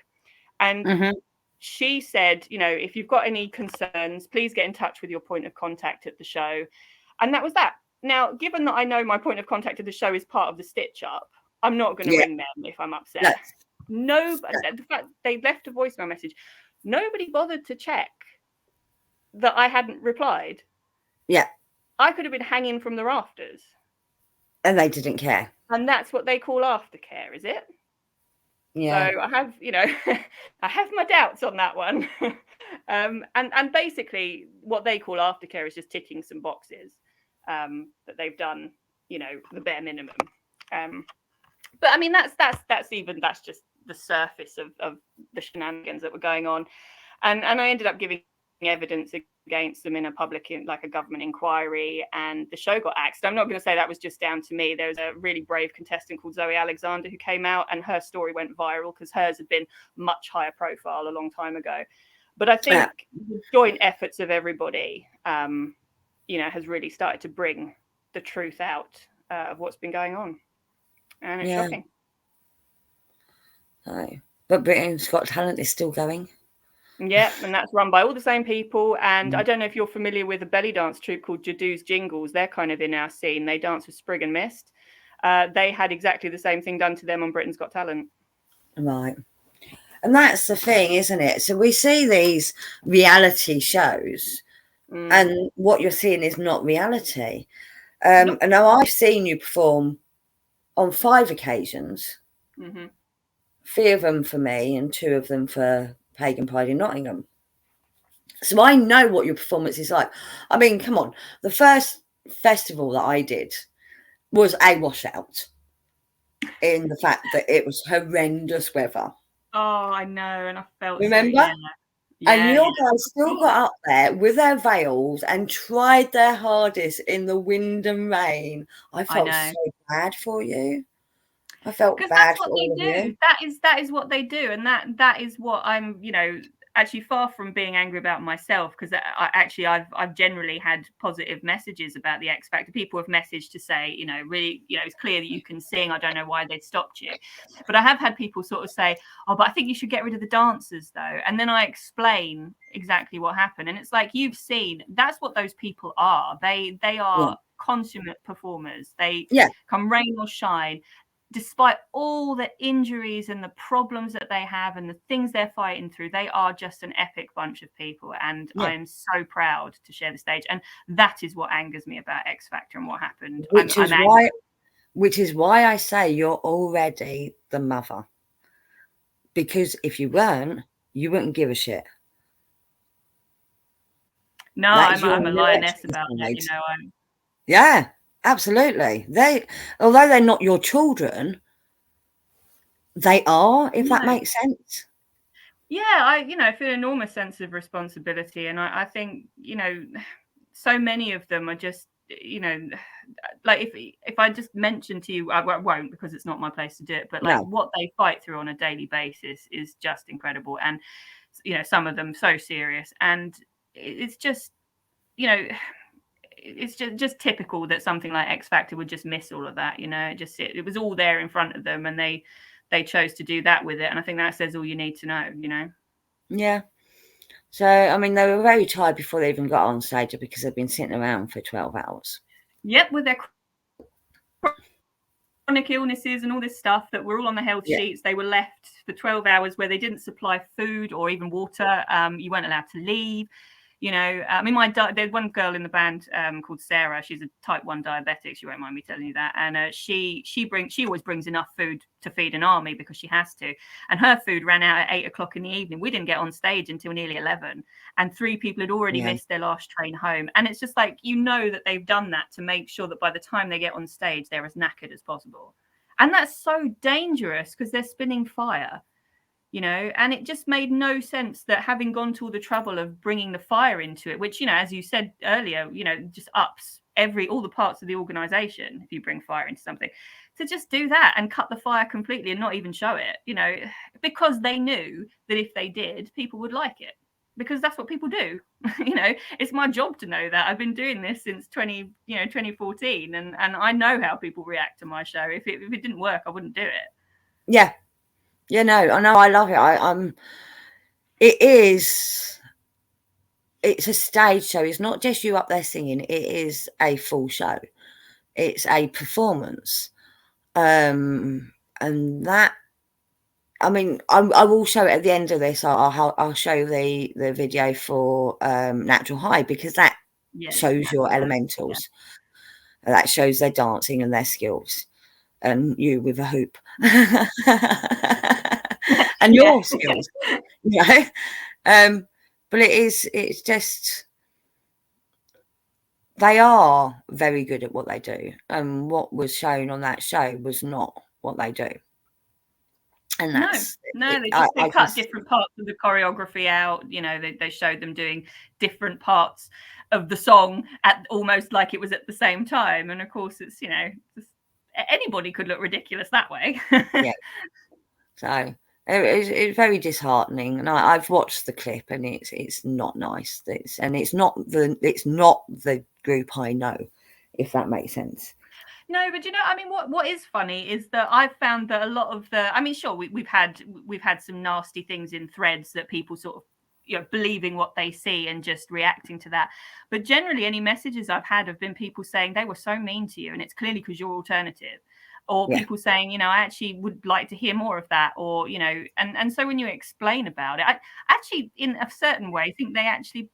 and she said, if you've got any concerns, please get in touch with your point of contact at the show, and that was that. Now, given that I know my point of contact at the show is part of the stitch up, I'm not going to ring them if I'm upset. No. No, the fact they left a voicemail message, nobody bothered to check that I hadn't replied. Yeah. I could have been hanging from the rafters. And they didn't care. And that's what they call aftercare, is it? Yeah. So I have, I have my doubts on that one. And basically what they call aftercare is just ticking some boxes that they've done, the bare minimum. But I mean, that's just the surface of the shenanigans that were going on, and I ended up giving evidence against them in a government inquiry, and the show got axed. I'm not going to say that was just down to me. There was a really brave contestant called Zoe Alexander who came out, and her story went viral because hers had been much higher profile a long time ago. But I think the joint efforts of everybody, has really started to bring the truth out of what's been going on. And it's shocking. But Britain's Got Talent is still going. Yeah, and that's run by all the same people. And I don't know if you're familiar with a belly dance troupe called Jadoo's Jingles. They're kind of in our scene. They dance with Sprig and Mist. They had exactly the same thing done to them on Britain's Got Talent. Right. And that's the thing, isn't it? So we see these reality shows and what you're seeing is not reality. And now I've seen you perform on 5 occasions, 3 of them for me and 2 of them for Pagan Pride in Nottingham. So I know what your performance is like. I mean, come on. The first festival that I did was a washout in the fact that it was horrendous weather. Oh, I know. And I felt Remember? So, yeah. And your guys still got up there with their veils and tried their hardest in the wind and rain. I felt so bad for you. I felt bad for all of you. That is what they do, and that is what I'm, actually far from being angry about myself, because I've generally had positive messages about the X Factor. People have messaged to say, really, it's clear that you can sing. I don't know why they'd stopped you, but I have had people sort of say, oh, but I think you should get rid of the dancers though. And then I explain exactly what happened, and it's like, you've seen, that's what those people are. They are consummate performers. They come rain or shine. Despite all the injuries and the problems that they have and the things they're fighting through, they are just an epic bunch of people. And I am so proud to share the stage. And that is what angers me about X Factor and what happened. Which is why I say you're already the mother. Because if you weren't, you wouldn't give a shit. No, I'm a lioness about it. Yeah. Absolutely. Although they're not your children, they are, if that makes sense. Yeah, I feel an enormous sense of responsibility. And I think, so many of them are just, like if I just mention to you, I won't because it's not my place to do it, but what they fight through on a daily basis is just incredible. And, some of them so serious. And it's just, it's just typical that something like X Factor would just miss all of that. It was all there in front of them, and they chose to do that with it. And I think that says all you need to know. Yeah. So, I mean, they were very tired before they even got on stage because they've been sitting around for 12 hours. Yep, with their chronic illnesses and all this stuff that were all on the health sheets. They were left for 12 hours where they didn't supply food or even water. You weren't allowed to leave. I mean, there's one girl in the band called Sarah. She's a type 1 diabetic. She won't mind me telling you that. And she always brings enough food to feed an army because she has to. And her food ran out at 8:00 in the evening. We didn't get on stage until nearly 11. And 3 people had already missed their last train home. And it's just like, that they've done that to make sure that by the time they get on stage, they're as knackered as possible. And that's so dangerous because they're spinning fire. And it just made no sense that having gone to all the trouble of bringing the fire into it, which, as you said earlier, just ups all the parts of the organization, if you bring fire into something, to just do that and cut the fire completely and not even show it, you know, because they knew that if they did, people would like it, because that's what people do. You know, it's my job to know that. I've been doing this since 2014, and I know how people react to my show. If it didn't work, I wouldn't do it. Yeah, no, I know, I love it. It's a stage show. It's not just you up there singing. It is a full show. It's a performance. And that, I mean, I will show it at the end of this. I'll show the video for Natural High, because that shows your elementals. Yeah. That shows their dancing and their skills, and you with a hoop and your skills. You know, but it's just, they are very good at what they do, and what was shown on that show was not what they do. And that's they cut different parts of the choreography out. You know, they showed them doing different parts of the song at almost like it was at the same time. And of course, it's, you know, anybody could look ridiculous that way. Yeah. So it's very disheartening, and I've watched the clip, and it's not nice. It's not the group I know, if that makes sense. No, but you know, I mean, what is funny is that I've found that a lot of I mean, sure, we've had some nasty things in threads that people sort of, you know, believing what they see and just reacting to that. But generally, any messages I've had have been people saying they were so mean to you, and it's clearly because you're alternative. Or people saying, you know, I actually would like to hear more of that, or, you know, and so when you explain about it, I actually, in a certain way, think they actually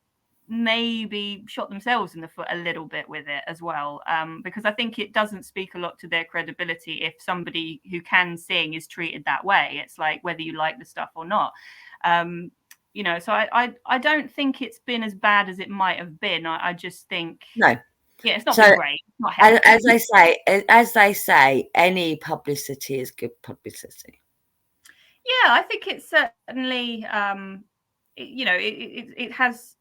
maybe shot themselves in the foot a little bit with it as well, because I think it doesn't speak a lot to their credibility if somebody who can sing is treated that way. It's like whether you like the stuff or not. You know, so I don't think it's been as bad as it might have been. I just think it's not been great. It's not healthy. As they say, any publicity is good publicity. Yeah, I think it's certainly, you know, it has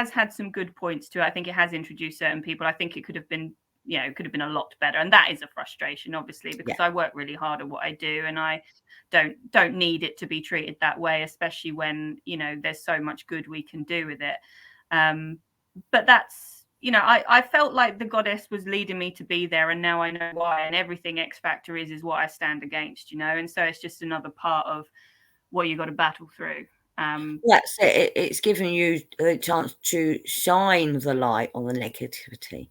had some good points to it. I think it has introduced certain people. I think it could have been, you know, could have been a lot better, and that is a frustration, obviously, because I work really hard at what I do, and I don't need it to be treated that way, especially when, you know, there's so much good we can do with it. But that's, you know, I felt like the goddess was leading me to be there, and now I know why. And everything X Factor is what I stand against, you know. And so it's just another part of what you got to battle through. That's it. It's giving you a chance to shine the light on the negativity,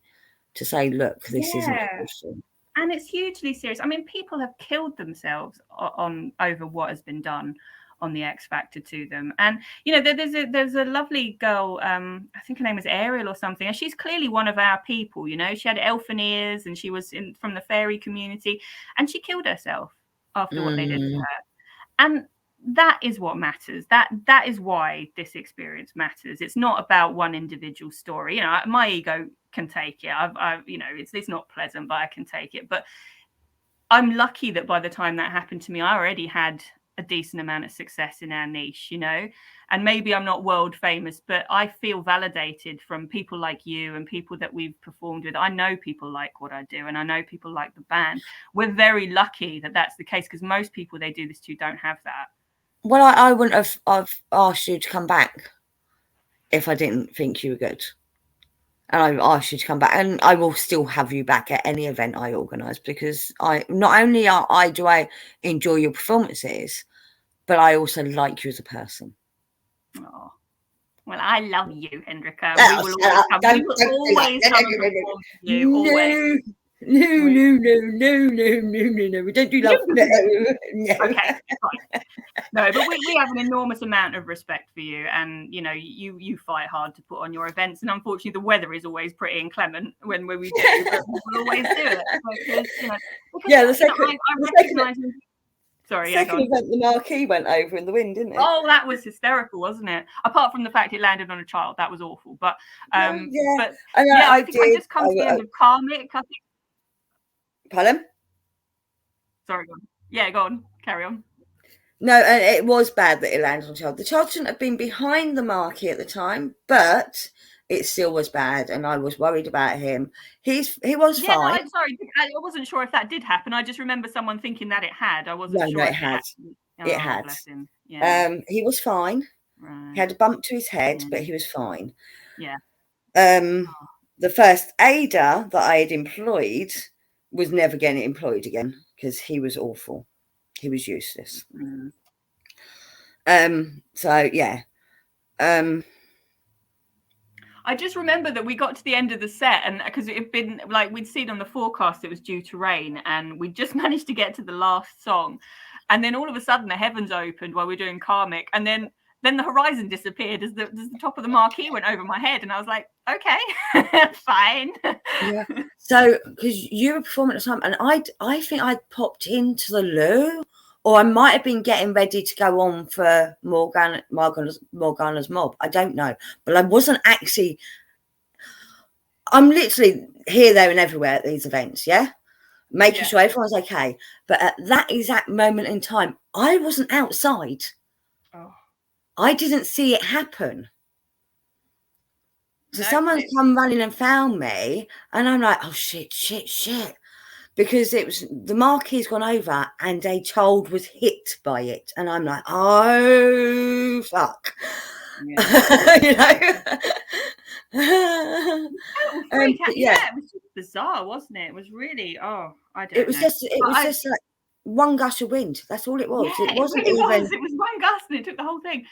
to say, look, this isn't awesome. And it's hugely serious. I mean, people have killed themselves over what has been done on the X Factor to them. And, you know, there's a lovely girl, I think her name was Ariel or something, and she's clearly one of our people, you know. She had elfin ears, and she was from the fairy community, and she killed herself after what they did to her. And that is what matters. That is why this experience matters. It's not about one individual story. You know, my ego can take it. I've you know, it's not pleasant, but I can take it. But I'm lucky that by the time that happened to me, I already had a decent amount of success in our niche, you know. And maybe I'm not world famous, but I feel validated from people like you and people that we've performed with. I know people like what I do, and I know people like the band. We're very lucky that that's the case, because most people they do this to don't have that. Well, I wouldn't have asked you to come back if I didn't think you were good. And I've asked you to come back, and I will still have you back at any event I organise, because not only do I enjoy your performances, but I also like you as a person. Oh, well, I love you, Hendrika. We will always come. We will always come and perform for you. Always. No. We don't do love. No. Okay, fine. No, but we have an enormous amount of respect for you, and, you know, you fight hard to put on your events, and unfortunately the weather is always pretty inclement when we do, but we'll always do it. Because, you know, the second, I recognise. Sorry, second event, the marquee went over in the wind, didn't it? Oh, that was hysterical, wasn't it? Apart from the fact it landed on a child, that was awful. But I think I just come to the end of Karmic. I think. Pardon? Sorry, go on. Yeah, go on. Carry on. No, it was bad that it landed on the child. The child shouldn't have been behind the marquee at the time, but it still was bad, and I was worried about him. He was Yeah, no, fine. I'm sorry. I wasn't sure if that did happen. I just remember someone thinking that it had. I wasn't No, sure. it had. It had. Bless him. Yeah. He was fine. Right. He had a bump to his head, but he was fine. Yeah. The first aider that I had employed was never getting employed again because he was awful. He was useless. So yeah. I just remember that we got to the end of the set, and because it had been like we'd seen on the forecast it was due to rain, and we just managed to get to the last song, and then all of a sudden the heavens opened while we were doing Karmic, and then the horizon disappeared as the top of the marquee went over my head, and I was like, okay, fine. Yeah. So because you were performing at the time, and I think I'd popped into the loo, or I might have been getting ready to go on for Morgana's Mob. I don't know. But I wasn't actually... I'm literally here, there and everywhere at these events, yeah? Making sure everyone's okay. But at that exact moment in time, I wasn't outside. Oh. I didn't see it happen. So someone's come running and found me, and I'm like, oh, shit. Because it was the marquee's gone over and a child was hit by it, and I'm like, oh fuck, yeah. You know. It was just bizarre, wasn't it? It was really I don't know. It was just like one gush of wind. That's all it was. Yeah, it wasn't even. It was one gust and it took the whole thing.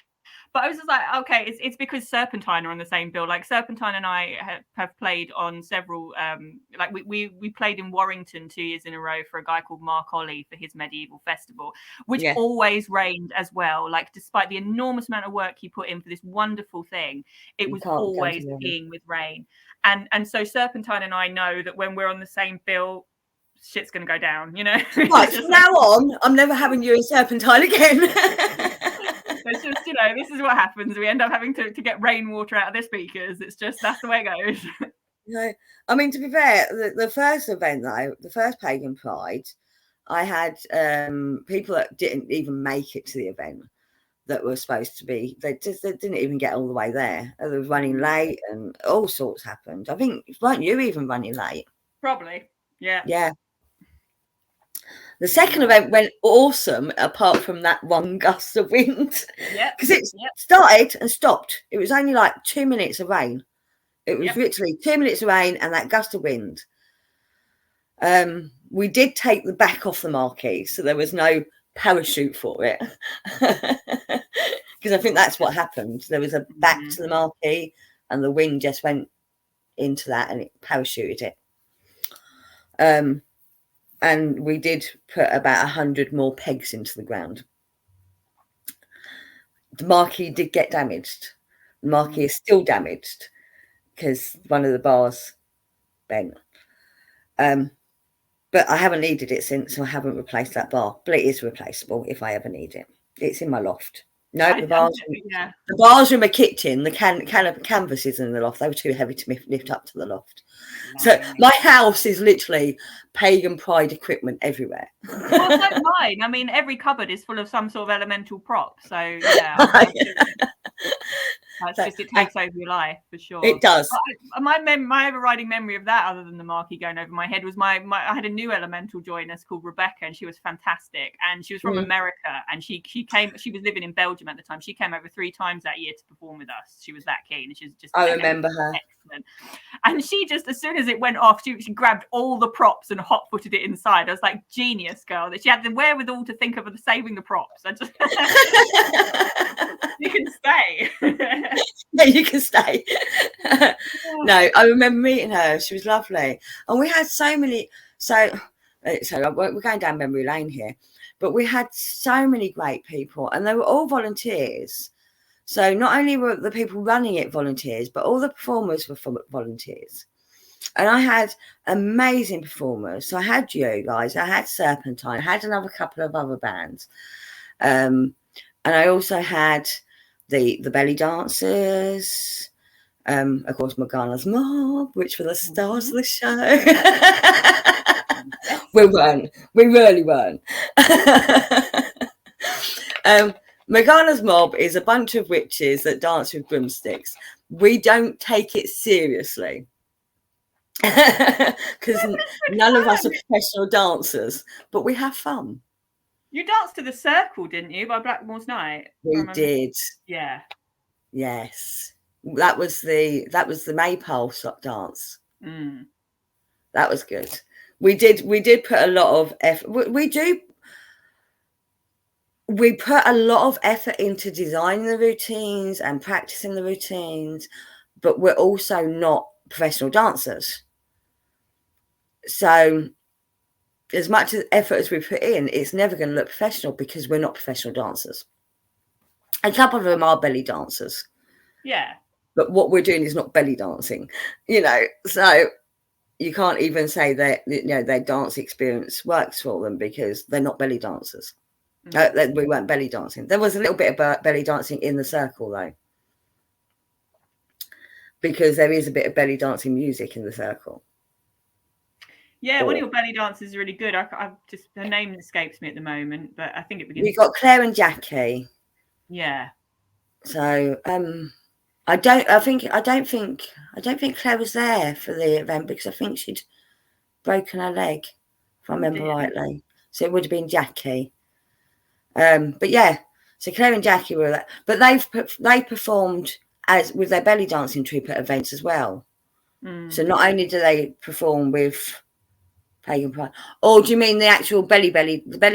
But I was just like, okay, it's because Serpentine are on the same bill. Like Serpentine and I have played on several, like we played in Warrington 2 years in a row for a guy called Mark Ollie for his medieval festival, which always rained as well. Like despite the enormous amount of work he put in for this wonderful thing, it was always peeing with rain. And so Serpentine and I know that when we're on the same bill, shit's going to go down, you know? Right, from now on, I'm never having you in Serpentine again. It's just, you know, this is what happens. We end up having to get rainwater out of their speakers. It's just, that's the way it goes. No, I mean, to be fair, the first event, though, the first Pagan Pride, I had people that didn't even make it to the event that were supposed to be. They didn't even get all the way there. They were running late and all sorts happened. I think, weren't you even running late? Probably, yeah. Yeah. The second event went awesome, apart from that one gust of wind. Yeah. Because it started and stopped. It was only like 2 minutes of rain. It was literally 2 minutes of rain and that gust of wind. We did take the back off the marquee, so there was no parachute for it. Because I think that's what happened. There was a back to the marquee and the wind just went into that and it parachuted it. And we did put about 100 more pegs into the ground. The marquee did get damaged. The marquee is still damaged because one of the bars bent. But I haven't needed it since, so I haven't replaced that bar. But it is replaceable if I ever need it. It's in my loft. No, the bars are in my kitchen. The canvas is in the loft. They were too heavy to lift up to the loft. So my house is literally Pagan Pride equipment everywhere. Well, so mine. I mean, every cupboard is full of some sort of elemental prop. So yeah. It takes over your life for sure. It does. My overriding memory of that, other than the marquee going over my head, was I had a new elemental join us called Rebecca, and she was fantastic. And she was from America, and she came. She was living in Belgium at the time. She came over 3 times that year to perform with us. She was that keen. She was just. I remember her. Excellent. And she just, as soon as it went off, she grabbed all the props and hot-footed it inside. I was like, genius girl. That she had the wherewithal to think of saving the props. I just. You can stay. Yeah, you can stay. No, I remember meeting her. She was lovely. And we had so many, so we're going down memory lane here, but we had so many great people and they were all volunteers. So not only were the people running it volunteers, but all the performers were volunteers. And I had amazing performers. So I had you guys, I had Serpentine, I had another couple of other bands. And I also had the belly dancers, of course, Morgana's Mob, which were the stars of the show. We really weren't. Morgana's Mob is a bunch of witches that dance with broomsticks. we don't take it seriously. Because none of us are professional dancers, but we have fun. You danced to The Circle, didn't you, by Blackmore's Night? We did. Yeah. Yes. That was the Maypole dance. Mm. That was good. We did put a lot of effort. We put a lot of effort into designing the routines and practicing the routines, but we're also not professional dancers. So as much effort as we put in, it's never going to look professional because we're not professional dancers. A couple of them are belly dancers. Yeah. But what we're doing is not belly dancing, so you can't even say that, their dance experience works for them because they're not belly dancers. We weren't belly dancing. There was a little bit of belly dancing in The Circle, though, because there is a bit of belly dancing music in The Circle. Yeah, one of your belly dancers is really good. I've just, her name escapes me at the moment, but I think it begins. We got Claire and Jackie. Yeah. So I don't think Claire was there for the event because I think she'd broken her leg, if I remember rightly. So it would have been Jackie. But yeah, so Claire and Jackie were there, but they performed as with their belly dancing troupe at events as well. So not only do they perform with Pagan Pride, or do you mean the actual belly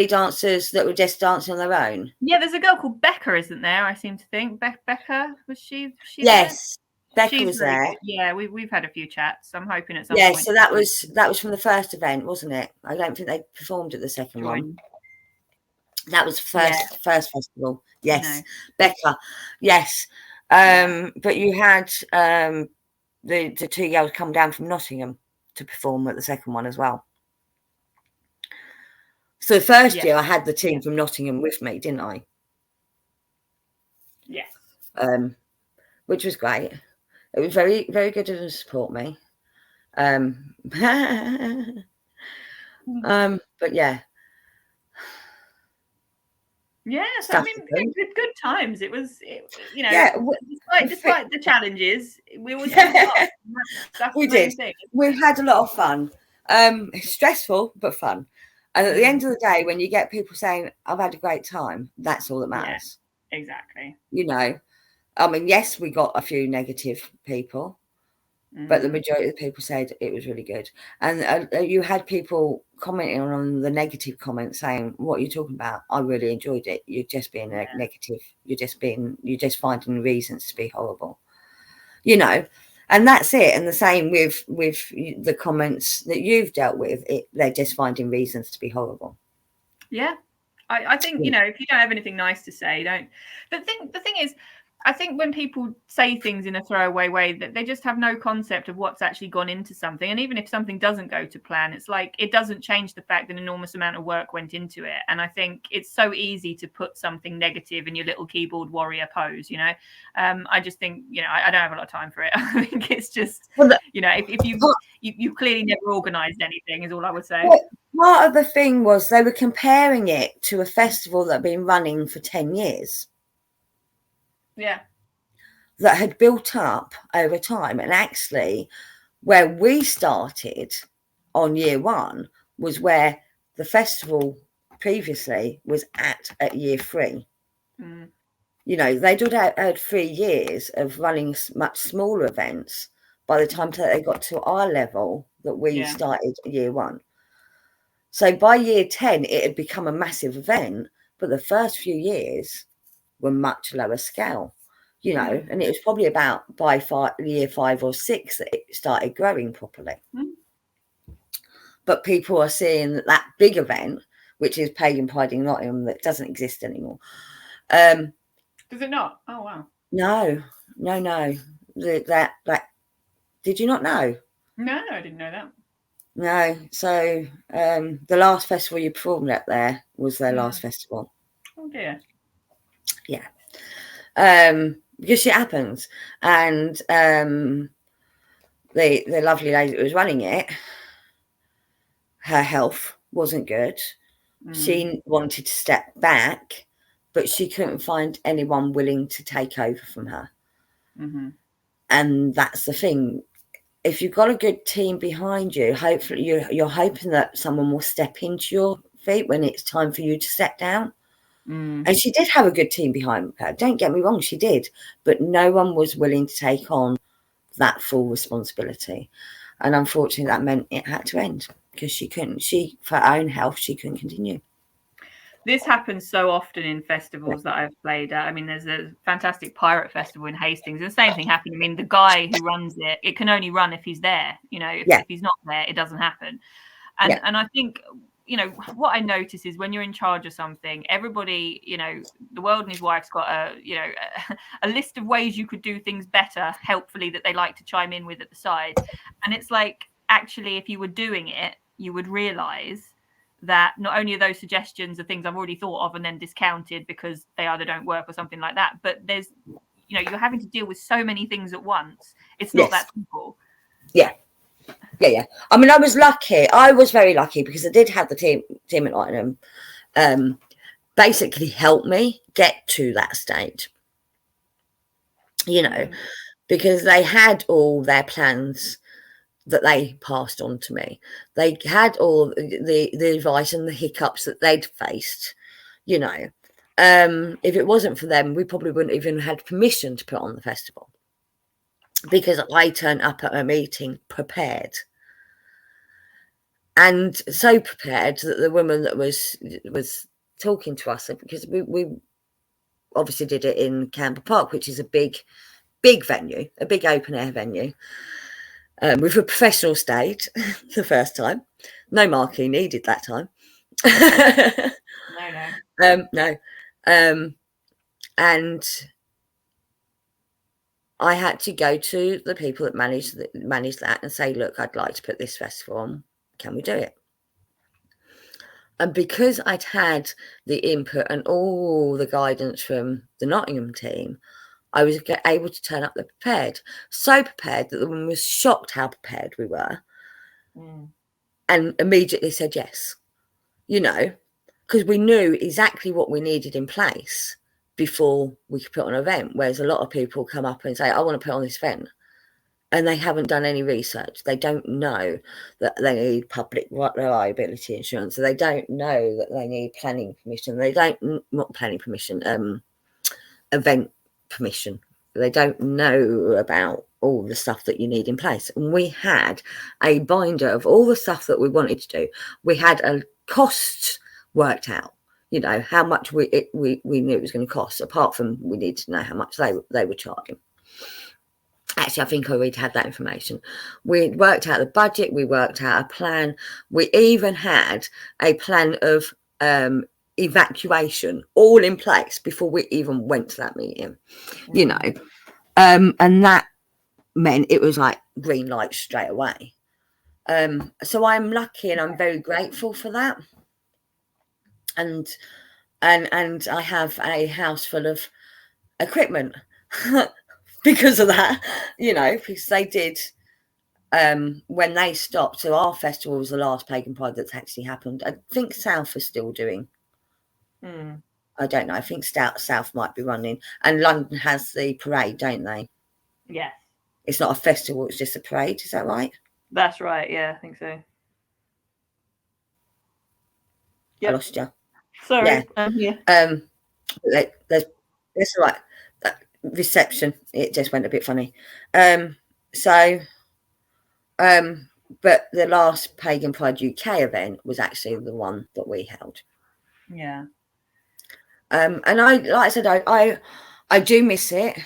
dancers that were just dancing on their own? Yeah, there's a girl called Becca, isn't there? I seem to think Becca, was she yes there? Becca was there. Good. Yeah, we've had a few chats. I'm hoping at some point. Yeah, So that was from the first event, wasn't it? I don't think they performed at the second one. That was first festival. Yes. No. Becca. Yes. But you had the two girls come down from Nottingham to perform at the second one as well. So the first year I had the team from Nottingham with me, didn't I? Yes. Which was great. It was very, very good of them to support me. But yeah. Yeah, so I mean, good times. It was, despite the challenges, we always we did. We had a lot of fun. Stressful but fun. And at the end of the day, when you get people saying, "I've had a great time," that's all that matters. Yeah, exactly. I mean, yes, we got a few negative people, but the majority of the people said it was really good. And you had people commenting on the negative comments saying, "What are you talking about? I really enjoyed it. You're just being negative. You're just finding reasons to be horrible." And that's it. And the same with the comments that you've dealt with. They're just finding reasons to be horrible. Yeah, I think if you don't have anything nice to say, don't. The thing is, I think when people say things in a throwaway way, that they just have no concept of what's actually gone into something. And even if something doesn't go to plan, it's like it doesn't change the fact that an enormous amount of work went into it. And I think it's so easy to put something negative in your little keyboard warrior pose. I just think I don't have a lot of time for it. I think it's just if you clearly never organised anything, is all I would say. Part of the thing was they were comparing it to a festival that had been running for 10 years. Yeah. That had built up over time. And actually, where we started on year one was where the festival previously was at year 3. They'd had 3 years of running much smaller events by the time that they got to our level that we started year 1. So by year 10, it had become a massive event, but the first few years were much lower scale, and it was probably about by year 5 or 6 that it started growing properly. But people are seeing that big event, which is Pagan Pride in Nottingham, that doesn't exist anymore. Does it not? Oh wow. No. That did you not know? No, I didn't know that. No. So the last festival you performed at there was their last festival. Oh dear. Yeah. Because shit happens. And the lovely lady that was running it, her health wasn't good. She wanted to step back, but she couldn't find anyone willing to take over from her. And that's the thing. If you've got a good team behind you, hopefully you're hoping that someone will step into your feet when it's time for you to step down. And she did have a good team behind her. Don't get me wrong, she did. But no one was willing to take on that full responsibility. And unfortunately, that meant it had to end because for her own health, she couldn't continue. This happens so often in festivals that I've played at. I mean, there's a fantastic pirate festival in Hastings, and the same thing happened. I mean, the guy who runs it can only run if he's there. You know, if he's not there, it doesn't happen. And I think, you know, what I notice is when you're in charge of something, everybody, you know, the world and his wife's got a list of ways you could do things better, helpfully, that they like to chime in with at the side. And it's like, actually, if you were doing it, you would realize that not only are those suggestions are things I've already thought of and then discounted because they either don't work or something like that, but there's, you know, you're having to deal with so many things at once. It's not that simple. Yeah. I mean, I was lucky. I was very lucky because I did have the team at Nottingham basically help me get to that stage, you know, because they had all their plans that they passed on to me. They had all the advice and the hiccups that they'd faced, you know. If it wasn't for them, we probably wouldn't even had permission to put on the festival, because I turned up at a meeting prepared, and so prepared that the woman that was talking to us, because we obviously did it in Camber Park, which is a big venue, a big open air venue, with a professional stage the first time. No marquee needed that time. No. And I had to go to the people that managed that and say, look, I'd like to put this festival on. Can we do it? And because I'd had the input and all the guidance from the Nottingham team, I was able to turn up the prepared. So prepared that the woman was shocked how prepared we were, and immediately said yes. You know, because we knew exactly what we needed in place before we could put on an event. Whereas a lot of people come up and say, I want to put on this event, and they haven't done any research. They don't know that they need public liability insurance. So they don't know that they need planning permission. Not planning permission, event permission. They don't know about all the stuff that you need in place. And we had a binder of all the stuff that we wanted to do. We had a cost worked out, you know, how much we knew it was going to cost, apart from we needed to know how much they were charging. Actually, I think I already had that information. We worked out the budget. We worked out a plan. We even had a plan of evacuation all in place before we even went to that meeting, you know. And that meant it was like green light straight away. So I'm lucky and I'm very grateful for that. And I have a house full of equipment because of that, you know, because they did, when they stopped. So our festival was the last Pagan Pride that's actually happened. I think South is still doing. I don't know. I think South might be running. And London has the parade, don't they? Yes. It's not a festival, it's just a parade. Is that right? That's right. Yeah, I think so. Yep. I lost you. Sorry. Yeah. That's all right. Reception, it just went a bit funny. But the last Pagan Pride UK event was actually the one that we held. Yeah. And like I said, I do miss it.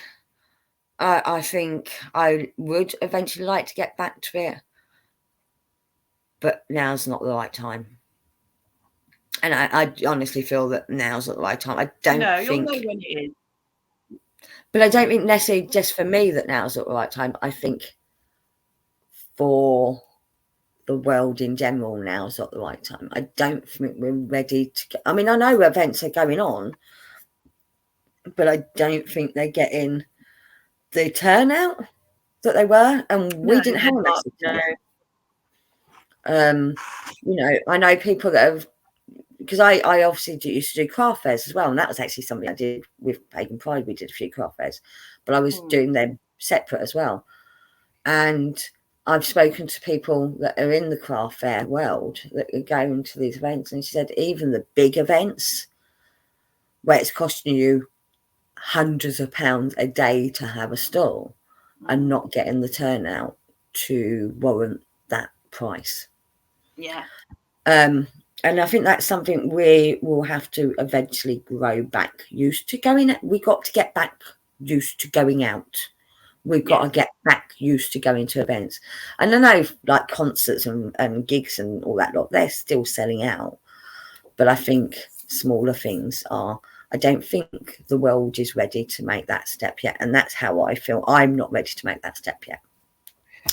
I think I would eventually like to get back to it, but now's not the right time. And I honestly feel that now's not the right time. I don't think. You'll know when it is. But I don't think necessarily just for me that now's not the right time. I think for the world in general, now's not the right time. I don't think we're ready to. I mean, I know events are going on, but I don't think they're getting the turnout that they were, and we didn't have much. You know, I know people that have, because I obviously used to do craft fairs as well, and that was actually something I did with Pagan Pride. We did a few craft fairs, but I was doing them separate as well. And I've spoken to people that are in the craft fair world that are going to these events, and she said even the big events where it's costing you hundreds of pounds a day to have a stall and not getting the turnout to warrant that price. Yeah. And I think that's something we will have to eventually grow back used to going. We got to get back used to going out. We've got to get back used to going to events. And I know like concerts and gigs and all that lot, they're still selling out. But I think smaller things are. I don't think the world is ready to make that step yet. And that's how I feel. I'm not ready to make that step yet.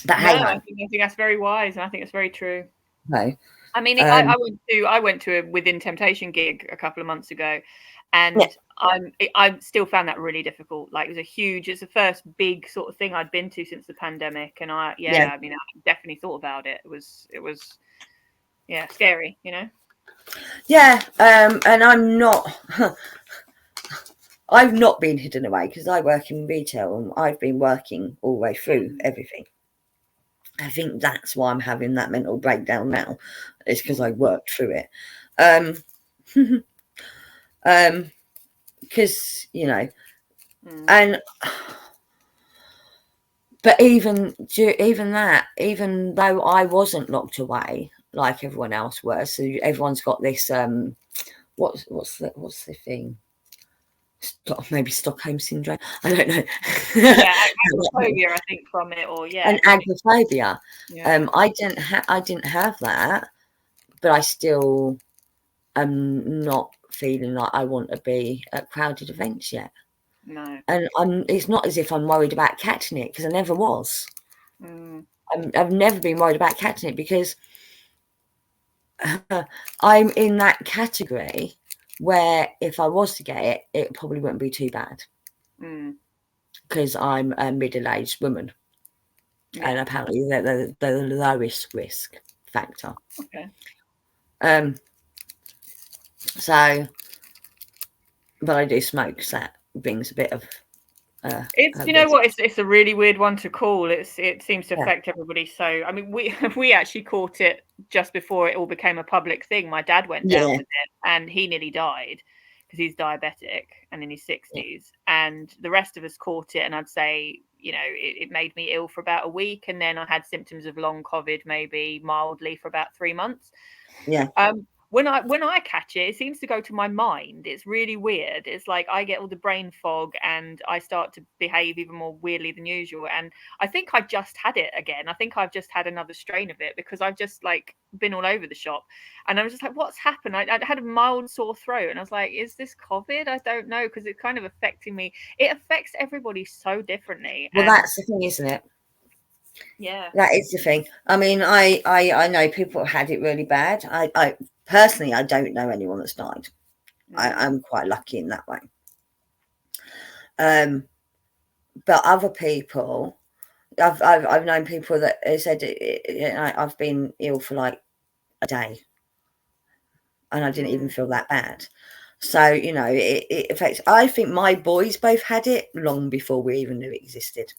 But no, I think that's very wise. And I think it's very true. No. I mean, I went to a Within Temptation gig a couple of months ago, and I still found that really difficult. Like it's the first big sort of thing I'd been to since the pandemic, and I mean, I definitely thought about it. It was scary, you know. Yeah, and I've not been hidden away because I work in retail and I've been working all the way through everything. I think that's why I'm having that mental breakdown now. It's because I worked through it. Because, you know, and but even though I wasn't locked away like everyone else was, so everyone's got this what's the thing? Maybe Stockholm syndrome. I don't know. Yeah, agoraphobia, I think, from it, or and agoraphobia. Yeah. I didn't have that, but I still am not feeling like I want to be at crowded events yet. No. And it's not as if I'm worried about catching it, because I never was. I've never been worried about catching it because I'm in that category where if I was to get it, it probably wouldn't be too bad. Because I'm a middle-aged woman. Yeah. And apparently they're the lowest risk factor. Okay. So, but I do smoke, so that brings a bit of it's, you know what, it's a really weird one to call. It seems to affect everybody. So I mean, we actually caught it just before it all became a public thing. My dad went down with it and he nearly died because he's diabetic and in his 60s, and the rest of us caught it, and I'd say, you know, it made me ill for about a week, and then I had symptoms of long COVID, maybe mildly, for about 3 months. When I catch it, it seems to go to my mind. It's really weird. It's like I get all the brain fog and I start to behave even more weirdly than usual. And I think I just had it again. I think I've just had another strain of it because I've just like been all over the shop. And I was just like, what's happened? I had a mild sore throat and I was like, is this COVID? I don't know, because it's kind of affecting me. It affects everybody so differently. Well, that's the thing, isn't it? Yeah, that is the thing. I mean, I know people had it really bad. I personally, I don't know anyone that's died. I'm quite lucky in that way. But other people, I've known people that said I've been ill for like a day, and I didn't even feel that bad. So you know, it affects. I think my boys both had it long before we even knew it existed.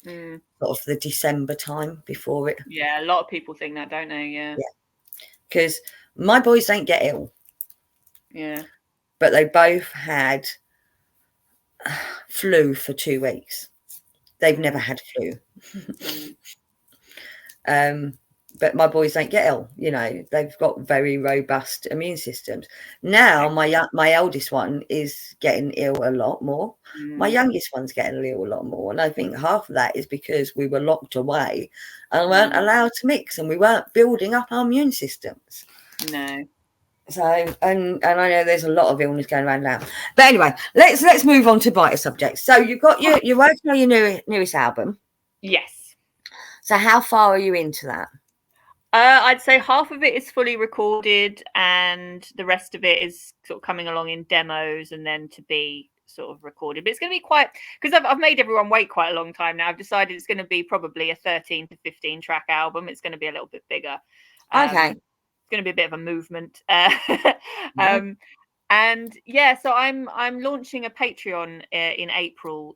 Sort of the December time before it. Yeah, a lot of people think that, don't they? Yeah. Because my boys don't get ill. Yeah. But they both had flu for 2 weeks. They've never had flu. But my boys don't get ill. You know, they've got very robust immune systems. Now my eldest one is getting ill a lot more. My youngest one's getting ill a lot more. And I think half of that is because we were locked away and weren't allowed to mix, and we weren't building up our immune systems. No. So, and I know there's a lot of illness going around now. But anyway, let's move on to brighter subjects. So you've got you're working on your newest album. Yes. So how far are you into that? I'd say half of it is fully recorded and the rest of it is sort of coming along in demos and then to be sort of recorded. But it's going to be quite, because I've made everyone wait quite a long time now. I've decided it's going to be probably a 13 to 15 track album. It's going to be a little bit bigger. Okay. It's going to be a bit of a movement. And yeah, so I'm launching a Patreon in April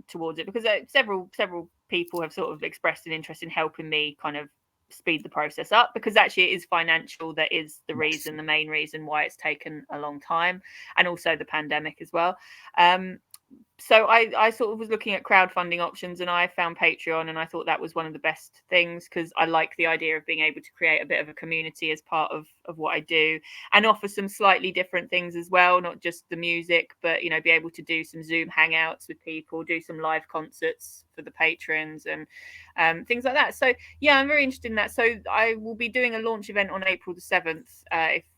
towards it, because several people have sort of expressed an interest in helping me kind of speed the process up, because actually it is financial. That is the reason, the main reason why it's taken a long time, and also the pandemic as well. So I sort of was looking at crowdfunding options, and I found Patreon, and I thought that was one of the best things, because I like the idea of being able to create a bit of a community as part of what I do, and offer some slightly different things as well, not just the music, but, you know, be able to do some Zoom hangouts with people, do some live concerts for the patrons, and things like that. So yeah, I'm very interested in that. So I will be doing a launch event on April the 7th.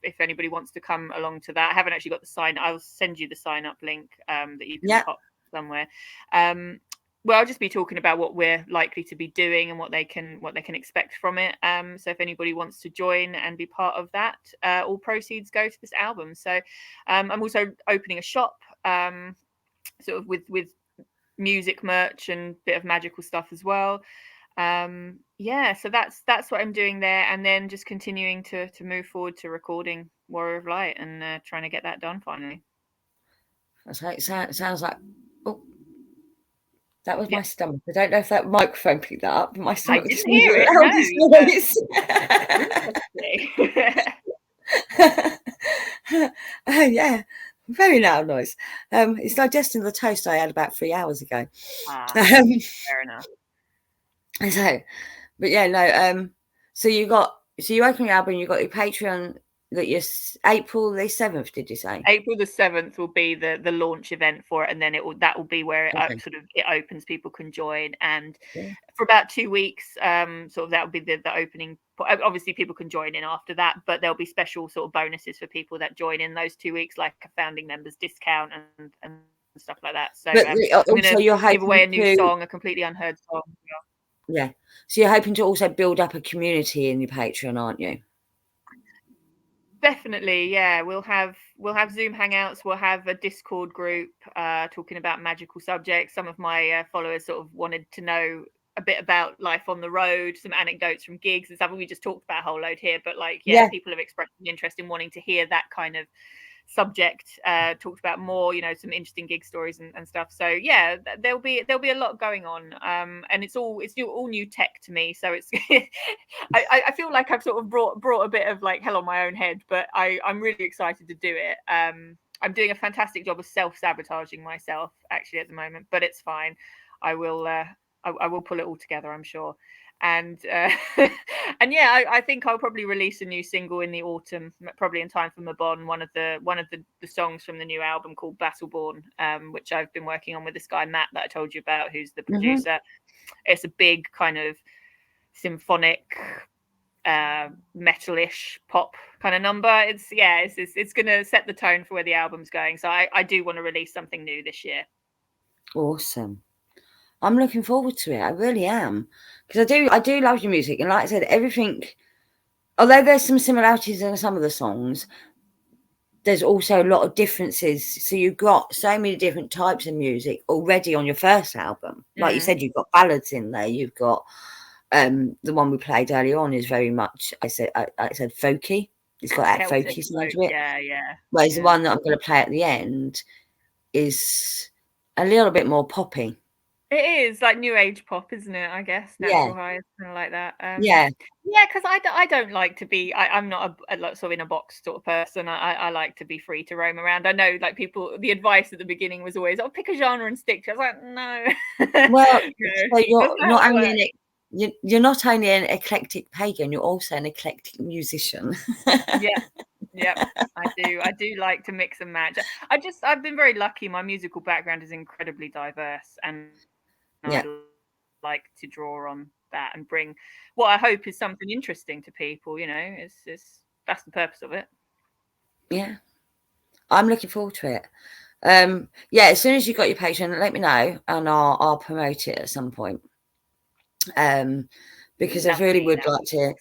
If anybody wants to come along to that. I haven't actually got the sign. I'll send you the sign up link that you can pop somewhere. Well, I'll just be talking about what we're likely to be doing and what they can expect from it. So if anybody wants to join and be part of that, all proceeds go to this album. So I'm also opening a shop, sort of with music merch and bit of magical stuff as well. Yeah, so that's what I'm doing there, and then just continuing to move forward to recording Warrior of Light and trying to get that done finally. That's right. It sounds like, oh, that was my stomach. I don't know if that microphone picked that up, but my stomach I didn't hear it. Oh yeah, very loud noise. It's digesting the toast I had about 3 hours ago. Fair enough. So, but yeah, no. So you open your album, you got your Patreon. That you're April the 7th, did you say? April the 7th will be the launch event for it, and then that will be where it sort of it opens, people can join, and for about 2 weeks, sort of that will be the opening. Obviously people can join in after that, but there'll be special sort of bonuses for people that join in those 2 weeks, like a founding members discount and stuff like that. So I'm going to give away a new song, a completely unheard song. Yeah, so you're hoping to also build up a community in your Patreon, aren't you? Definitely, yeah. We'll have Zoom hangouts. We'll have a Discord group talking about magical subjects. Some of my followers sort of wanted to know a bit about life on the road, some anecdotes from gigs and stuff. We just talked about a whole load here, but people have expressed an interest in wanting to hear that kind of subject talked about more, you know, some interesting gig stories and stuff. So yeah, there'll be a lot going on, and it's all new tech to me, so it's I feel like I've sort of brought a bit of like hell on my own head, but I'm really excited to do it. I'm doing a fantastic job of self-sabotaging myself actually at the moment, but it's fine. I will pull it all together, I'm sure. And and yeah, I think I'll probably release a new single in the autumn, probably in time for Mabon, one of the songs from the new album called Battleborn, which I've been working on with this guy Matt that I told you about, who's the producer. It's a big kind of symphonic metalish pop kind of number. It's gonna set the tone for where the album's going, so I do want to release something new this year. Awesome. I'm looking forward to it. I really am, because I do love your music, and like I said, everything. Although there's some similarities in some of the songs, there's also a lot of differences. So you've got so many different types of music already on your first album. Like you said, you've got ballads in there. You've got the one we played earlier on is very much I said folky. It's got that folky sound to it. Yeah. Whereas the one that I'm going to play at the end is a little bit more poppy. It is like new age pop, isn't it? I guess Natural High is kind of like that. Because I don't like to be. I'm not a sort of in a box sort of person. I like to be free to roam around. I know, like people, the advice at the beginning was always, pick a genre and stick to it. I was like, no. Well, so you're not only an eclectic pagan, you're also an eclectic musician. Yeah, I do like to mix and match. I've been very lucky. My musical background is incredibly diverse, and I'd like to draw on that and bring what I hope is something interesting to people. You know, that's the purpose of it. Yeah, I'm looking forward to it. As soon as you got your Patreon, let me know, and I'll promote it at some point. Because I really would like to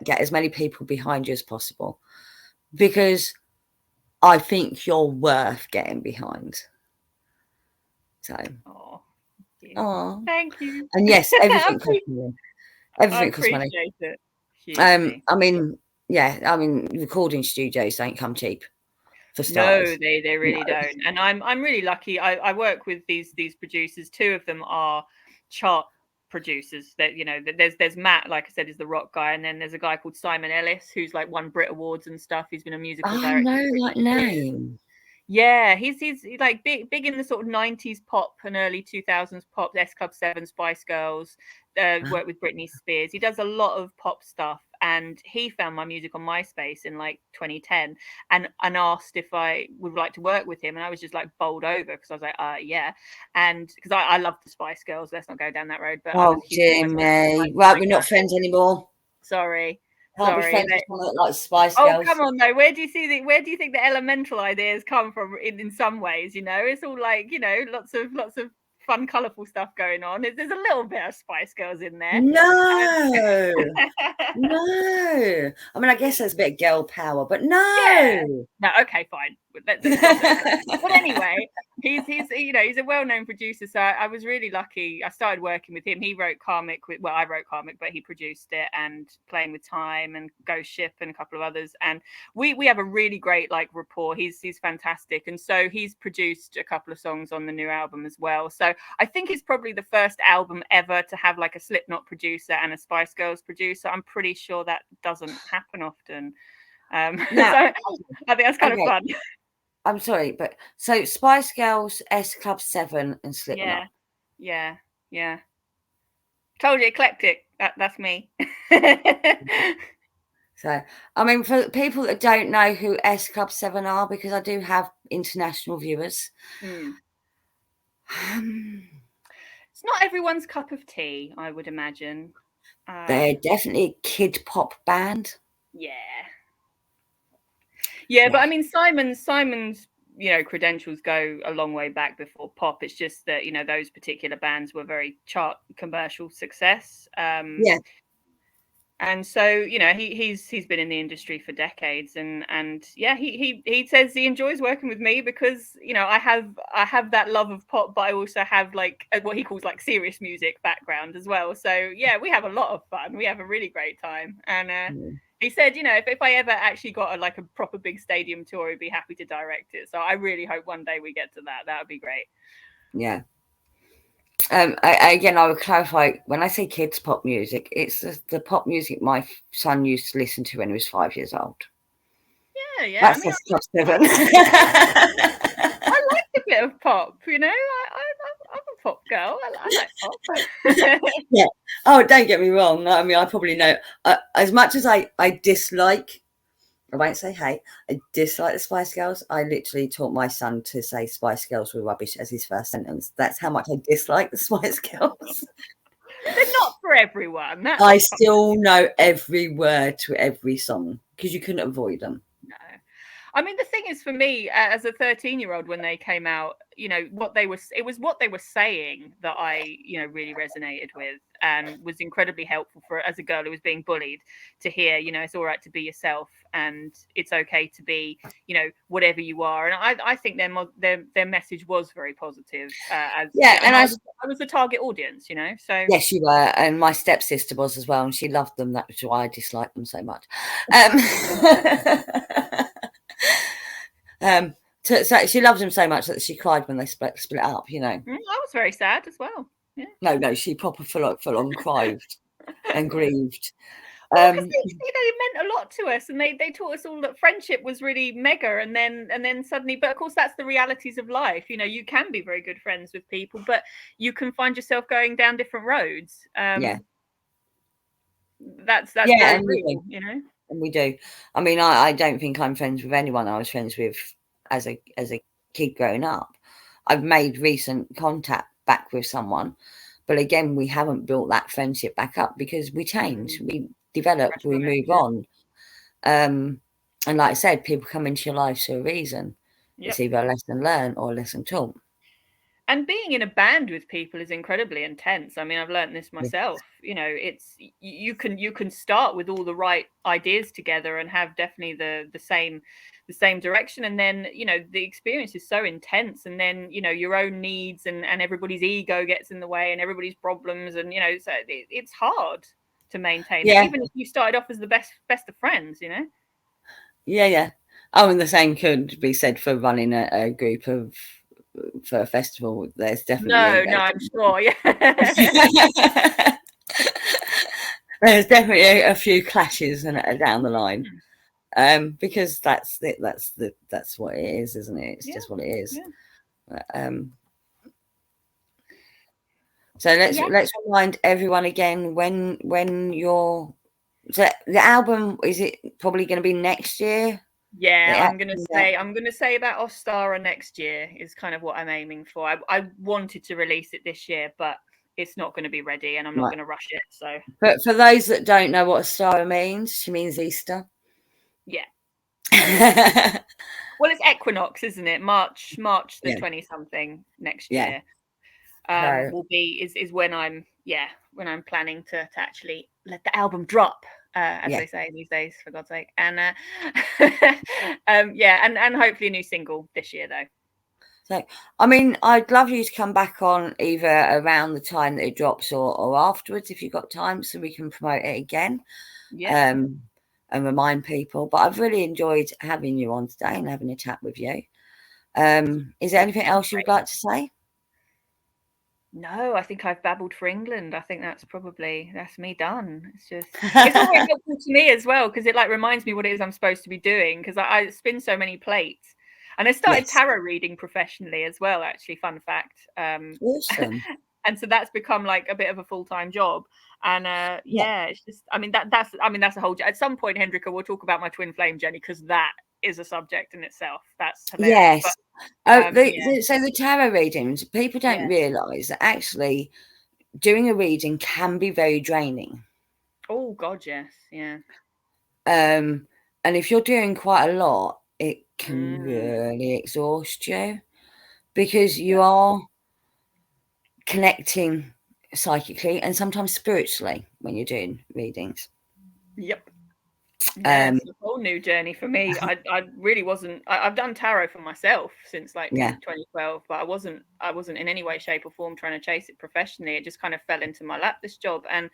get as many people behind you as possible, because I think you're worth getting behind. So, thank you. And yes, everything costs money. Everything costs money. It. I mean, recording studios don't come cheap. for starters. No, they really don't. And I'm really lucky. I work with these producers. Two of them are chart producers. That, you know, there's Matt, like I said, is the rock guy, and then there's a guy called Simon Ellis who's like won Brit Awards and stuff. He's been a musical I director. know that name. Yeah, he's like big in the sort of 90s pop and early 2000s pop, S Club 7, Spice Girls, worked with Britney Spears. He does a lot of pop stuff, and he found my music on MySpace in like 2010 and asked if I would like to work with him, and I was just like bowled over because I was like, yeah. And because I love the Spice Girls, let's not go down that road, but I was Jimmy, right, we're not friends anymore. Sorry. Can't be friends with someone like Spice Girls. Oh, come on, though. Where do you think the elemental ideas come from in some ways? You know, it's all like, you know, lots of fun, colourful stuff going on. There's a little bit of Spice Girls in there. No. No. I mean, I guess there's a bit of girl power, but no. Yeah. No, okay, fine. But anyway, he's you know, he's a well-known producer, so I was really lucky. I started working with him. He wrote Karmic I wrote Karmic, but he produced it, and Playing with Time and Ghost Ship and a couple of others, and we have a really great like rapport. He's fantastic, and so he's produced a couple of songs on the new album as well. So I think it's probably the first album ever to have like a Slipknot producer and a Spice Girls producer. I'm pretty sure that doesn't happen often. Now, so I think that's kind of fun. I'm sorry, but so Spice Girls, S Club 7 and Slipknot. Yeah. Told you, eclectic. That's me. So, I mean, for people that don't know who S Club 7 are, because I do have international viewers. It's not everyone's cup of tea, I would imagine. They're definitely a kid pop band. Yeah, but I mean, Simon's, you know, credentials go a long way back before pop. It's just that, you know, those particular bands were very chart commercial success. And so, you know, he's been in the industry for decades, and yeah, he says he enjoys working with me because, you know, I have that love of pop, but I also have like what he calls like serious music background as well. So yeah, we have a lot of fun. We have a really great time, and he said, you know, if I ever actually got a proper big stadium tour, he'd be happy to direct it. So I really hope one day we get to that. That would be great. Yeah. Again, I would clarify, when I say kids pop music, it's the pop music my son used to listen to when he was 5 years old. Yeah. That's S Club 7. I like a bit of pop, you know. I'm a pop girl. I like pop. Yeah. Oh, don't get me wrong. I mean, I probably know as much as I dislike. I won't say hate. I dislike the Spice Girls. I literally taught my son to say Spice Girls were rubbish as his first sentence. That's how much I dislike the Spice Girls. They're not for everyone. I still know every word to every song because you couldn't avoid them. No. I mean, the thing is, for me, as a 13-year-old, when they came out, you know, it was what they were saying that I, you know, really resonated with and was incredibly helpful for, as a girl who was being bullied, to hear, you know, it's all right to be yourself and it's okay to be, you know, whatever you are. And I think their message was very positive. And I was the target audience, you know. So yes, you were, and my stepsister was as well, and she loved them. That's why I disliked them so much. So she loved them so much that she cried when they split up, you know. I was very sad as well. Yeah. No, she proper full on cried and grieved. Well, because you know, it meant a lot to us, and they taught us all that friendship was really mega, and then suddenly, but of course that's the realities of life. You know, you can be very good friends with people, but you can find yourself going down different roads. That's very real, you know. And we do. I mean, I don't think I'm friends with anyone I was friends with as a kid growing up. I've made recent contact back with someone, but again, we haven't built that friendship back up because we change, we develop, we move on. And like I said, people come into your life for a reason. Yep. It's either a lesson learned or a lesson taught. And being in a band with people is incredibly intense. I mean, I've learned this myself. You know, it's you can start with all the right ideas together and have definitely the same direction, and then, you know, the experience is so intense, and then, you know, your own needs and everybody's ego gets in the way, and everybody's problems, and, you know, so it's hard to maintain it, even if you started off as the best of friends, you know. Yeah. Oh, and the same could be said for running a group for a festival. There's definitely No, I'm sure. Yeah. there's definitely a few clashes down the line, because that's what it is, isn't it? It's just what it is. So let's remind everyone again when so the album, is it probably going to be next year? Yeah, I'm gonna say that Ostara next year is kind of what I'm aiming for. I wanted to release it this year, but it's not going to be ready, and I'm not going to rush it. So, but for those that don't know what Ostara means, she means Easter. Yeah. Well, it's equinox, isn't it? March the 20-something next year. Will be is when I'm planning to actually let the album drop, as they say these days, for God's sake. And and hopefully a new single this year, though. So, I mean, I'd love you to come back on either around the time that it drops or afterwards if you've got time, so we can promote it again. And remind people. But I've really enjoyed having you on today and having a chat with you. Is there anything else you would like to say? No, I think I've babbled for England. I think that's me done. It's always helpful to me as well, because it reminds me what it is I'm supposed to be doing, because I spin so many plates. And I started tarot reading professionally as well, actually, fun fact. Awesome. And so that's become a bit of a full-time job. And it's just, that's a whole, at some point, Hendrika, we'll talk about my twin flame journey, because that is a subject in itself. That's hilarious. Yes. So the tarot readings, people don't realise that actually doing a reading can be very draining. Oh God, yes. Yeah. And if you're doing quite a lot, it can really exhaust you, because you are connecting psychically and sometimes spiritually when you're doing readings. Yep. Yeah, it's a whole new journey for me. I really wasn't. I've done tarot for myself since 2012, but I wasn't in any way, shape, or form trying to chase it professionally. It just kind of fell into my lap, this job, and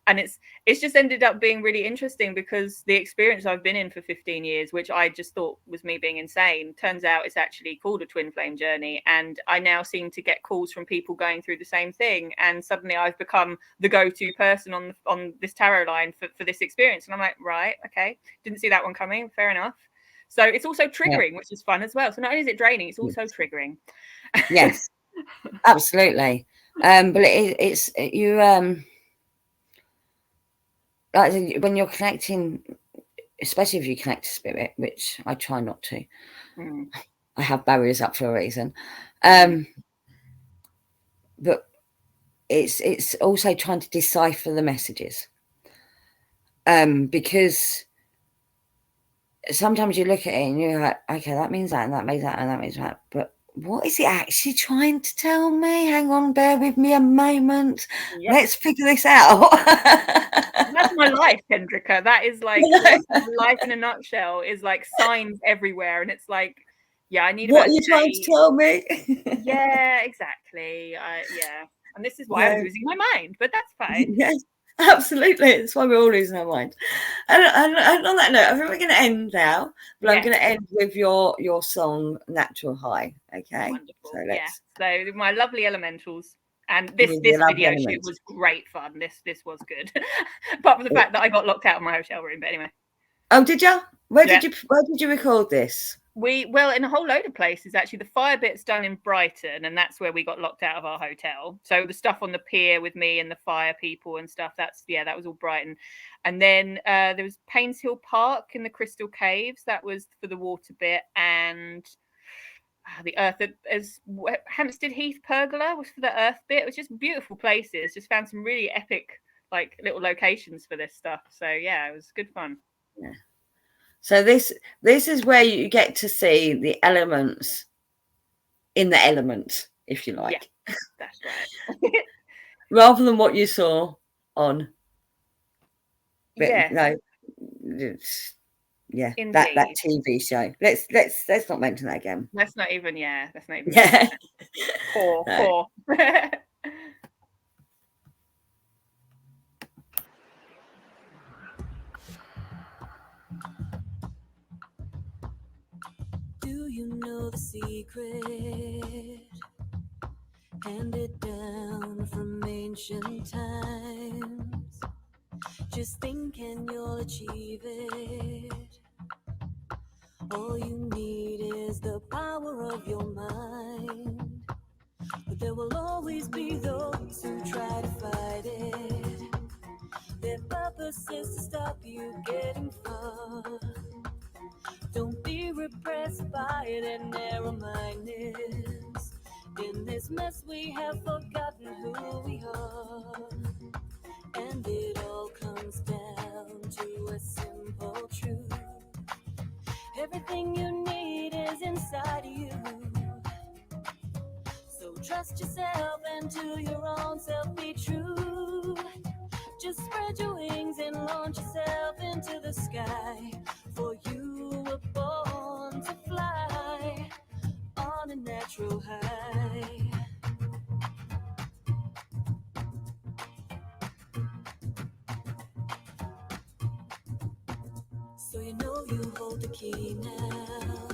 it's just ended up being really interesting, because the experience I've been in for 15 years, which I just thought was me being insane, turns out it's actually called a twin flame journey. And I now seem to get calls from people going through the same thing, and suddenly I've become the go-to person on this tarot line for this experience. And I'm like, right, okay, didn't see that one coming, fair enough. So it's also triggering, which is fun as well. So not only is it draining, it's also triggering. Yes, absolutely. But it's you when you're connecting, especially if you connect to spirit, which I try not to. I have barriers up for a reason. But it's also trying to decipher the messages. Because sometimes you look at it and you're like, okay, that means that, and that means that, and that means that. But what is it actually trying to tell me? Hang on, bear with me a moment. Yep. Let's figure this out. That's my life, Hendrika. That is life in a nutshell, is signs everywhere. And it's I need what are you trying to tell me? Yeah, exactly. And this is why I was losing my mind, but that's fine. Yes, absolutely. It's why we're all losing our mind. And on that note, I think we're going to end now, but I'm going to end with your song Natural High. Okay. Wonderful. So my lovely elementals. And this video shoot was great fun. This was good. Apart from the fact that I got locked out of my hotel room. But anyway. Oh, did you? Where did you record this? Well, in a whole load of places, actually. The fire bit's done in Brighton, and that's where we got locked out of our hotel. So the stuff on the pier with me and the fire people and stuff, that was all Brighton. And then there was Painshill Park in the Crystal Caves. That was for the water bit. And the earth, as Hampstead Heath Pergola was for the earth bit. It was just beautiful places. Just found some really epic little locations for this stuff. So it was good fun. Yeah. So this is where you get to see the elements in the element, if you like. Yeah, that's right. Rather than what you saw on. Yeah. No. Yeah, that TV show. Let's not mention that again. Let's not even. Yeah. Poor. Do you know the secret? Handed down from ancient times. Just think and you'll achieve it. All you need is the power of your mind. But there will always be those who try to fight it. Their purpose is to stop you getting far. Don't be repressed by their narrow mindedness. In this mess we have forgotten who we are. And it all comes down to a simple truth. Everything you need is inside of you. So trust yourself and to your own self be true. Just spread your wings and launch yourself into the sky. For you were born to fly on a natural high. So you know you hold the key now.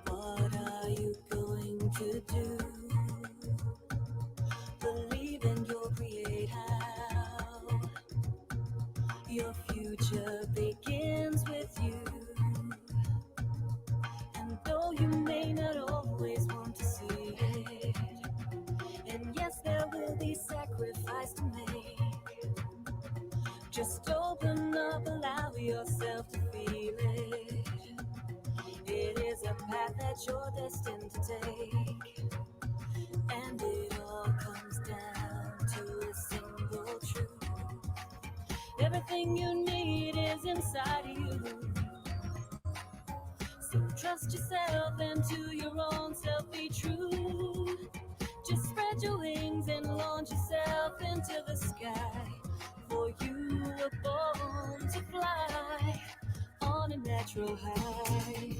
What are you going to do? Believe and you'll create how. Your future begins with you. And though you may not always want to see it, and yes, there will be sacrifice to make. Just open up, allow yourself to feel it. It is a path that you're destined to take. And it all comes down to a single truth. Everything you need is inside of you. So trust yourself and to your own self be true. Just spread your wings and launch yourself into the sky. For you were born to fly on a natural high.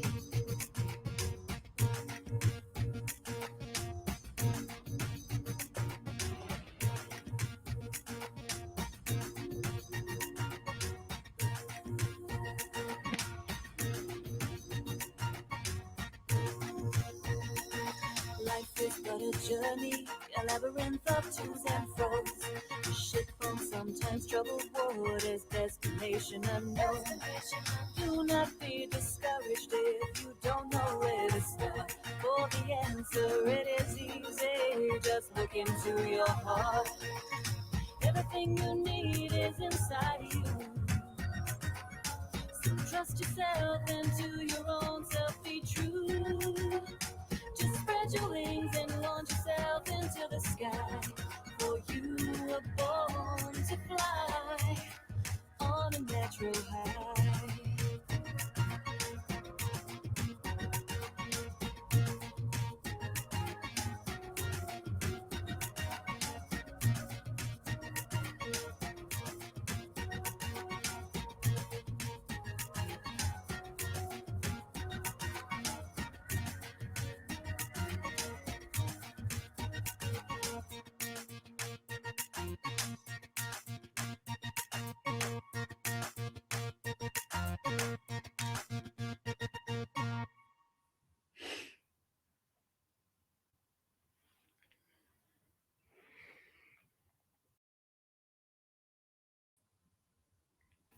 Life is but a journey, a labyrinth of to's and fro's. Ship from sometimes troubled waters, destination unknown. Do not be discouraged if you don't know where to start. For the answer, it is easy. Just look into your heart. Everything you need is inside you. So trust yourself and to your own self be true. Just spread your wings and launch yourself into the sky. For you were born to fly on a natural high.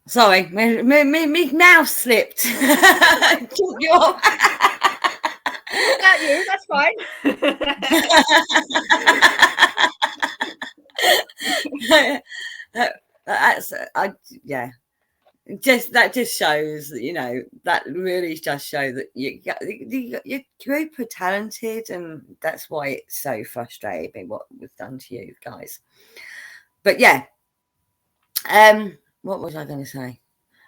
Sorry, my mouse slipped. Not you, that's fine. Yeah. That just shows that, that really just show that your group are talented, and that's why it's so frustrating what was done to you guys. But yeah, what was I going to say?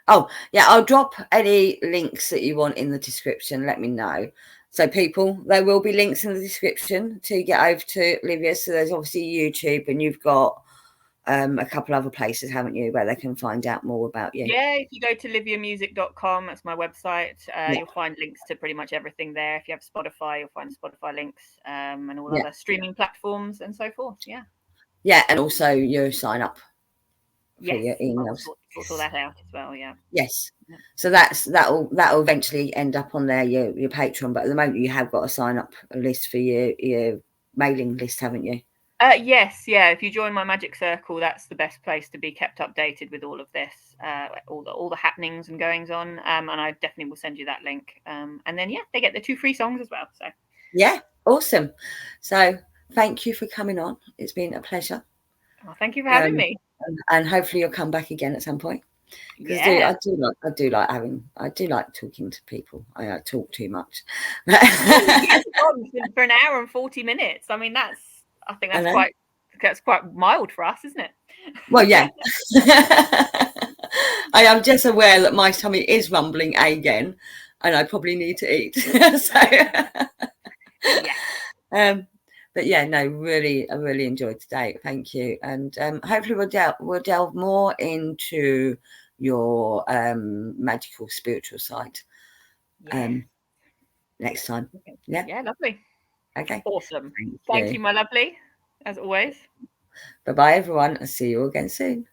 Oh yeah, I'll drop any links that you want in the description. Let me know. So people, there will be links in the description to get over to Livia. So there's obviously YouTube, and you've got a couple other places, haven't you, where they can find out more about you? Yeah, if you go to liviamusic.com, that's my website. You'll find links to pretty much everything there. If you have Spotify, you'll find Spotify links, and all other streaming platforms and so forth. Yeah, and also your sign up for your emails. sort all that out as well. Yeah. Yes. So that'll eventually end up on there, your Patreon. But at the moment, you have got to sign up a list for your mailing list, haven't you? Yes, yeah. If you join my Magic Circle, that's the best place to be kept updated with all of this, all the happenings and goings on. And I definitely will send you that link. And then they get the 2 free songs as well. So yeah, awesome. So thank you for coming on. It's been a pleasure. Well, thank you for having me. And hopefully you'll come back again at some point. Because I do like talking to people. I talk too much. For an hour and 40 minutes. I mean, I think that's quite mild for us, isn't it? Well, yeah. I am just aware that my tummy is rumbling again, and I probably need to eat. So, but yeah, no, really, I really enjoyed today. Thank you, and hopefully we'll delve more into your magical spiritual side next time. Yeah, lovely. Okay, awesome. Thank you, my lovely, as always. Bye everyone. I'll see you again soon.